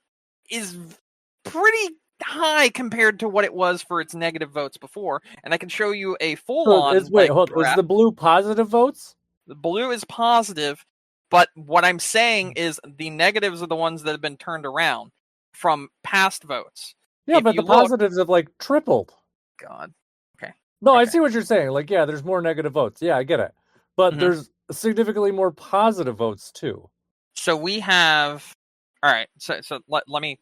pretty high compared to what it was for its negative votes before, and I can show you a full-on Is the blue positive votes? The blue is positive, but what I'm saying is the negatives are the ones that have been turned around from past votes. Yeah, but the positives have like tripled. God. Okay. No, okay. I see what you're saying. Like, yeah, there's more negative votes. Yeah, I get it. But there's significantly more positive votes too. So we have. All right. So let me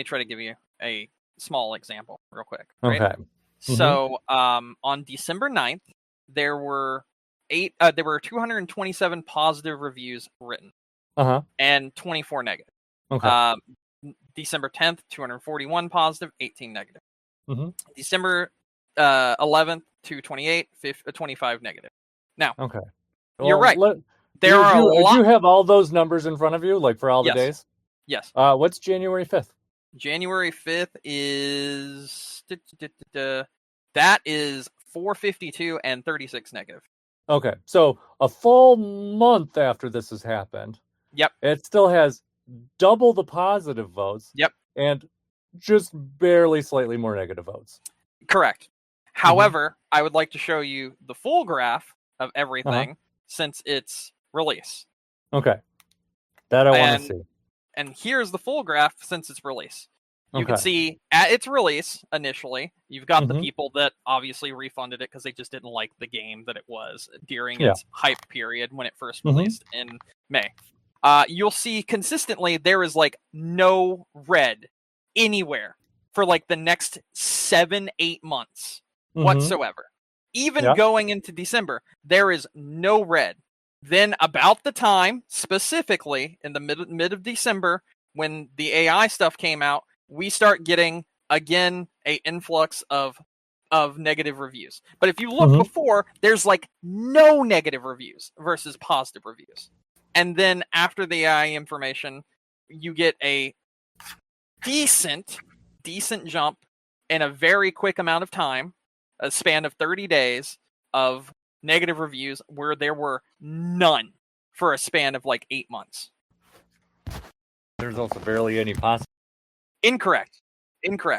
try to give you a small example real quick. Right? Okay. So on December 9th, there were 227 positive reviews written. And 24 negative. Okay. December 10th, 241 positive, 18 negative. Mm-hmm. December 11th, 228, 25 negative. Now, okay. You're right. There are a lot. Do you have all those numbers in front of you, like for all the days? Yes. What's January 5th? January 5th is that is 452 and 36 negative. Okay, so a full month after this has happened. Yep. It still has double the positive votes. Yep. And just barely slightly more negative votes. Correct. However, I would like to show you the full graph of everything since its release. Okay. That I want to see. And here's the full graph since its release. You can see at its release initially, you've got the people that obviously refunded it because they just didn't like the game that it was during its hype period when it first released in May. You'll see consistently there is like no red anywhere for like the next 7-8 months whatsoever. Even going into December, there is no red. Then about the time, specifically in the mid of December, when the AI stuff came out, we start getting again a influx of negative reviews. But if you look before, there's like no negative reviews versus positive reviews. And then after the AI information, you get a decent jump in a very quick amount of time, a span of 30 days of negative reviews where there were none for a span of like 8 months. There's also barely any positive. Incorrect. Well,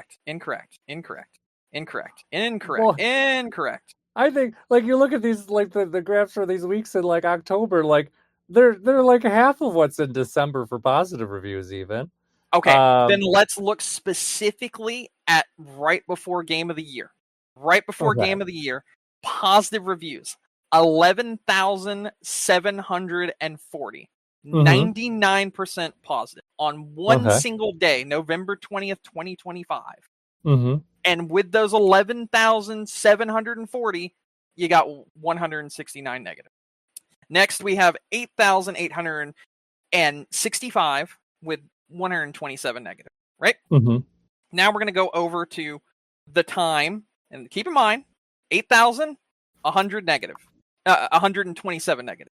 I think like you look at these like the graphs for these weeks in like October, like they're like half of what's in December for positive reviews even. Okay, then let's look specifically at right before Game of the Year. Right before Game of the Year, positive reviews 11,740. 99% positive on one single day, November 20th, 2025. And with those 11,740, you got 169 negative. Next, we have 8,865 with 127 negative, right? Now we're going to go over to the time, and keep in mind, 8,100 negative, 127 negative.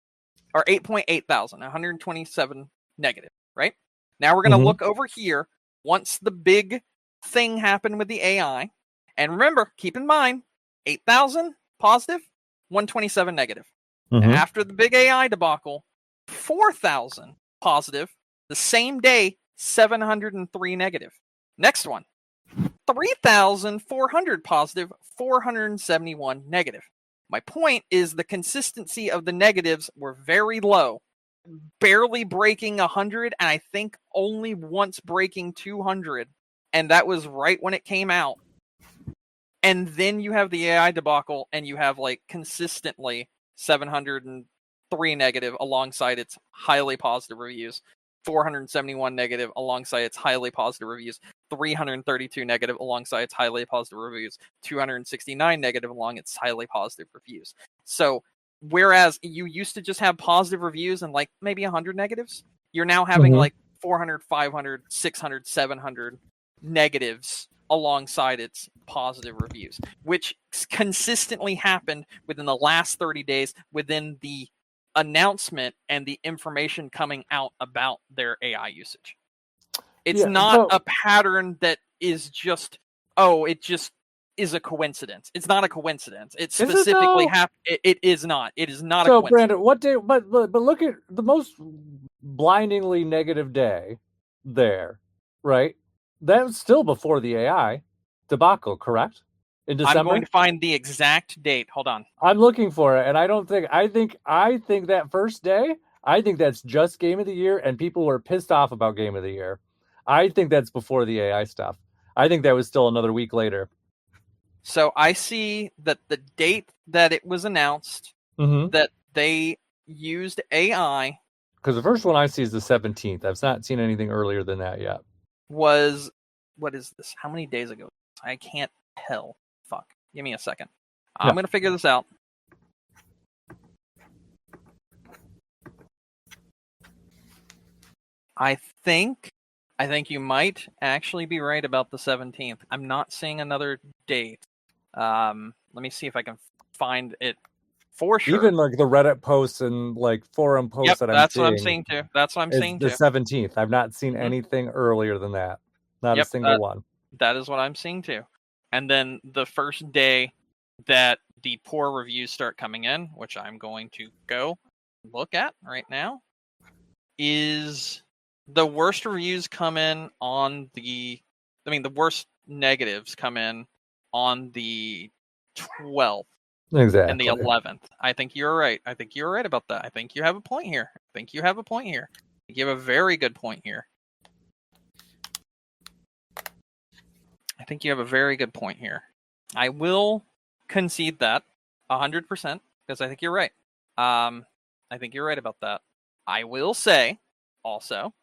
Or 8.8 thousand, 127 negative, right? Now we're going to look over here once the big thing happened with the AI. And remember, keep in mind, 8,000 positive, 127 negative. After the big AI debacle, 4,000 positive, the same day, 703 negative. Next one, 3,400 positive, 471 negative. My point is the consistency of the negatives were very low, barely breaking 100, and I think only once breaking 200, and that was right when it came out. And then you have the AI debacle, and you have like consistently 703 negative alongside its highly positive reviews, 471 negative alongside its highly positive reviews, 332 negative alongside its highly positive reviews, 269 negative along its highly positive reviews. So whereas you used to just have positive reviews and like maybe 100 negatives, you're now having like 400, 500, 600, 700 negatives alongside its positive reviews, which consistently happened within the last 30 days within the announcement and the information coming out about their AI usage. It's not a pattern that is just, it just is a coincidence. It's not a coincidence. It specifically happened. It is not. It is not a coincidence. So, Brandon, what day? But look at the most blindingly negative day there, right? That was still before the AI debacle, correct? In December. I'm going to find the exact date. Hold on. I'm looking for it, and I think that first day, I think that's just Game of the Year, and people were pissed off about Game of the Year. I think that's before the AI stuff. I think that was still another week later. So I see that the date that it was announced, that they used AI. Because the first one I see is the 17th. I've not seen anything earlier than that yet. Was, what is this? How many days ago? I can't tell. Fuck. Give me a second. I'm going to figure this out. I think you might actually be right about the 17th. I'm not seeing another date. Let me see if I can find it for sure. Even like the Reddit posts and like forum posts that I'm seeing. That's what I'm seeing too. That's what I'm seeing too. The 17th. I've not seen anything earlier than that. Not a single one. That is what I'm seeing too. And then the first day that the poor reviews start coming in, which I'm going to go look at right now, is the worst reviews come in on the worst negatives come in on the 12th. Exactly. And the 11th. I think you're right. I think you're right about that. I think you have a point here. You have a very good point here. I will concede that 100% because I think you're right. I think you're right about that. I will say also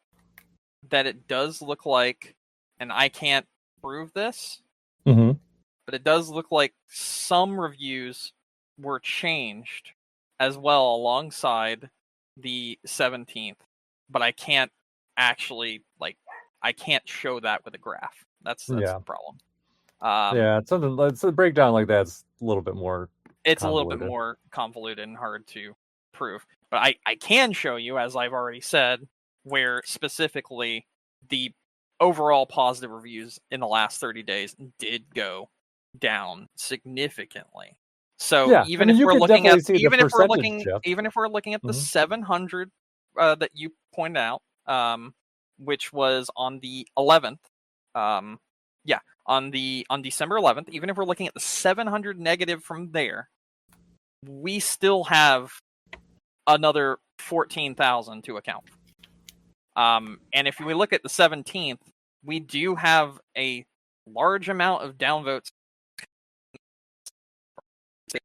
that it does look like, and I can't prove this, but it does look like some reviews were changed as well alongside the 17th, but I can't actually, I can't show that with a graph. That's the problem. It's something. It's a breakdown like that's a little bit more. It's a little bit more convoluted and hard to prove. But I can show you, as I've already said, where specifically the overall positive reviews in the last 30 days did go down significantly. So even if we're looking at the 700 that you pointed out, which was on the 11th, on December 11th, even if we're looking at the 700 negative from there, we still have another 14,000 to account. And if we look at the 17th, we do have a large amount of downvotes. The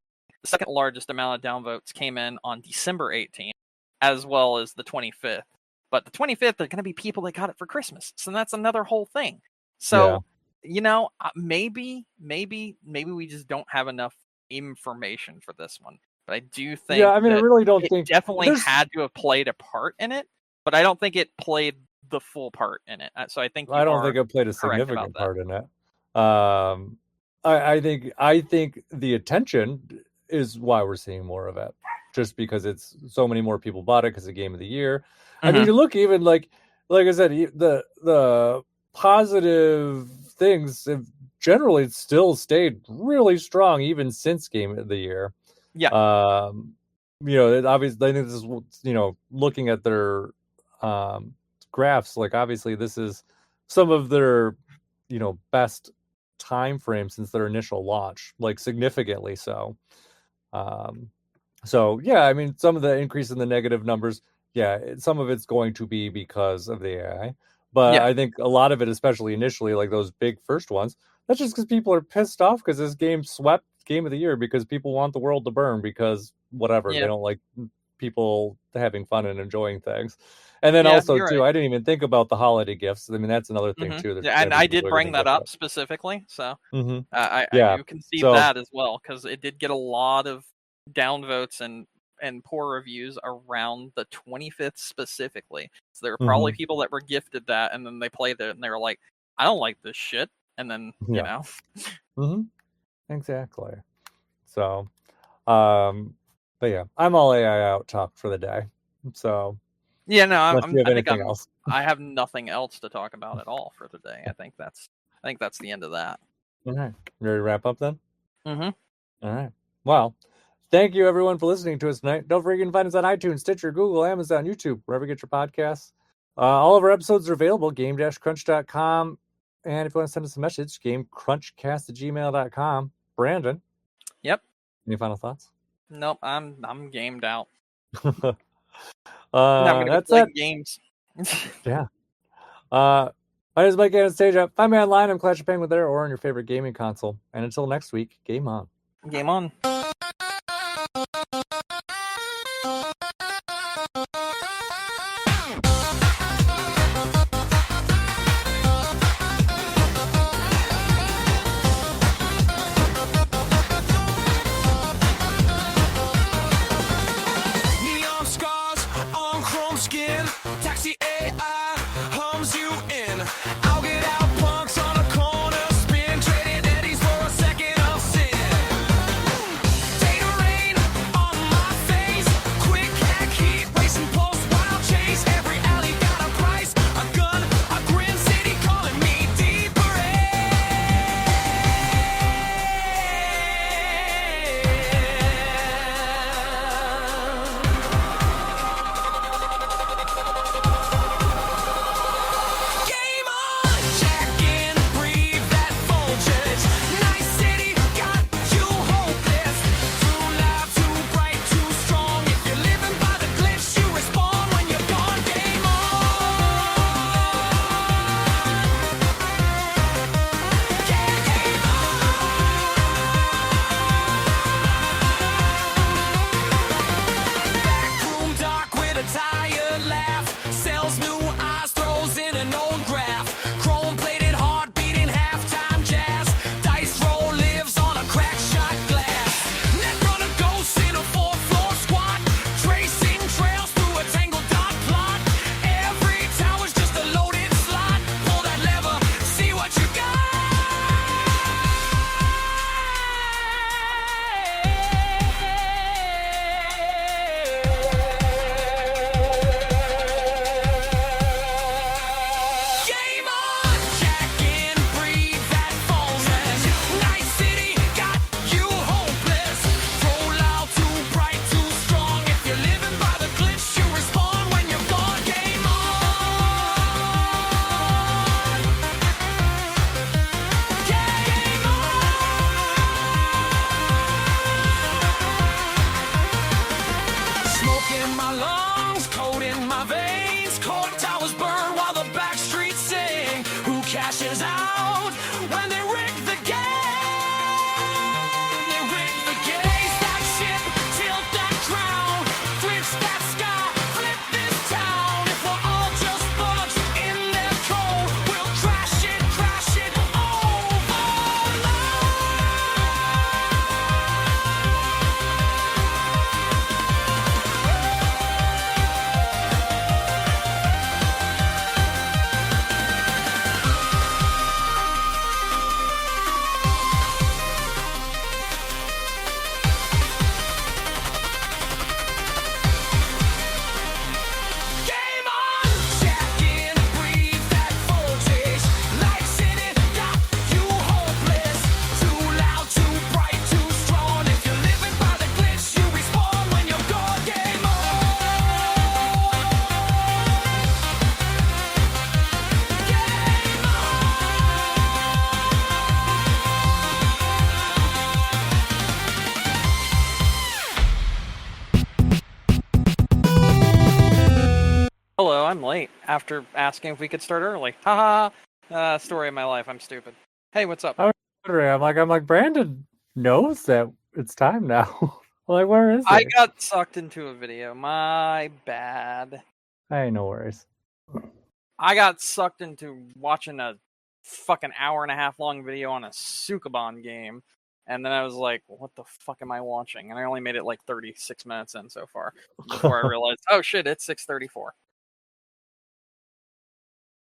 second largest amount of downvotes came in on December 18th, as well as the 25th. But the 25th are going to be people that got it for Christmas, so that's another whole thing. So, maybe we just don't have enough information for this one. But I do think I really don't think definitely had to have played a part in it, but I don't think it played the full part in it. So I think I don't think it played a significant part in it. I think the attention is why we're seeing more of it, just because it's so many more people bought it because of Game of the Year. I mean, you look even like I said, the positive things have generally still stayed really strong even since Game of the Year. Obviously, I think this is, looking at their graphs, like obviously this is some of their, best time frame since their initial launch, like significantly so. Some of the increase in the negative numbers, some of it's going to be because of the AI. But I think a lot of it, especially initially, like those big first ones, that's just because people are pissed off because this game swept Game of the Year because people want the world to burn because whatever. They don't like people having fun and enjoying things. And then also, too, I didn't even think about the holiday gifts. I mean, that's another thing, too. And I did bring that up specifically. So I do concede that as well because it did get a lot of downvotes and and poor reviews around the 25th specifically. So there were probably people that were gifted that, and then they played it, and they were like, I don't like this shit. And then, you know. Exactly. So, but yeah, I'm all AI out talk for the day. So, yeah, no, I have nothing else to talk about at all for the day. I think that's the end of that. All right. Ready to wrap up then? Mm-hmm. All right. Well, thank you everyone for listening to us tonight. Don't forget you can find us on iTunes, Stitcher, Google, Amazon, YouTube, wherever you get your podcasts. All of our episodes are available, game-crunch.com. And if you want to send us a message, gamecrunchcast@gmail.com. Brandon. Yep. Any final thoughts? Nope, I'm gamed out. I'm gonna go play games. Yeah. My name is Mike Anastasia. Find me online. I'm Clash of Penguin there or on your favorite gaming console. And until next week, game on. Game on. Hello, I'm late. After asking if we could start early. Haha. Story of my life. I'm stupid. Hey, what's up? I'm like, Brandon knows that it's time now. Like, where is he? I got sucked into a video. My bad. Hey, no worries. I got sucked into watching a fucking hour and a half long video on a Sukuban game. And then I was like, what the fuck am I watching? And I only made it like 36 minutes in so far before I realized, oh shit, it's 6:34.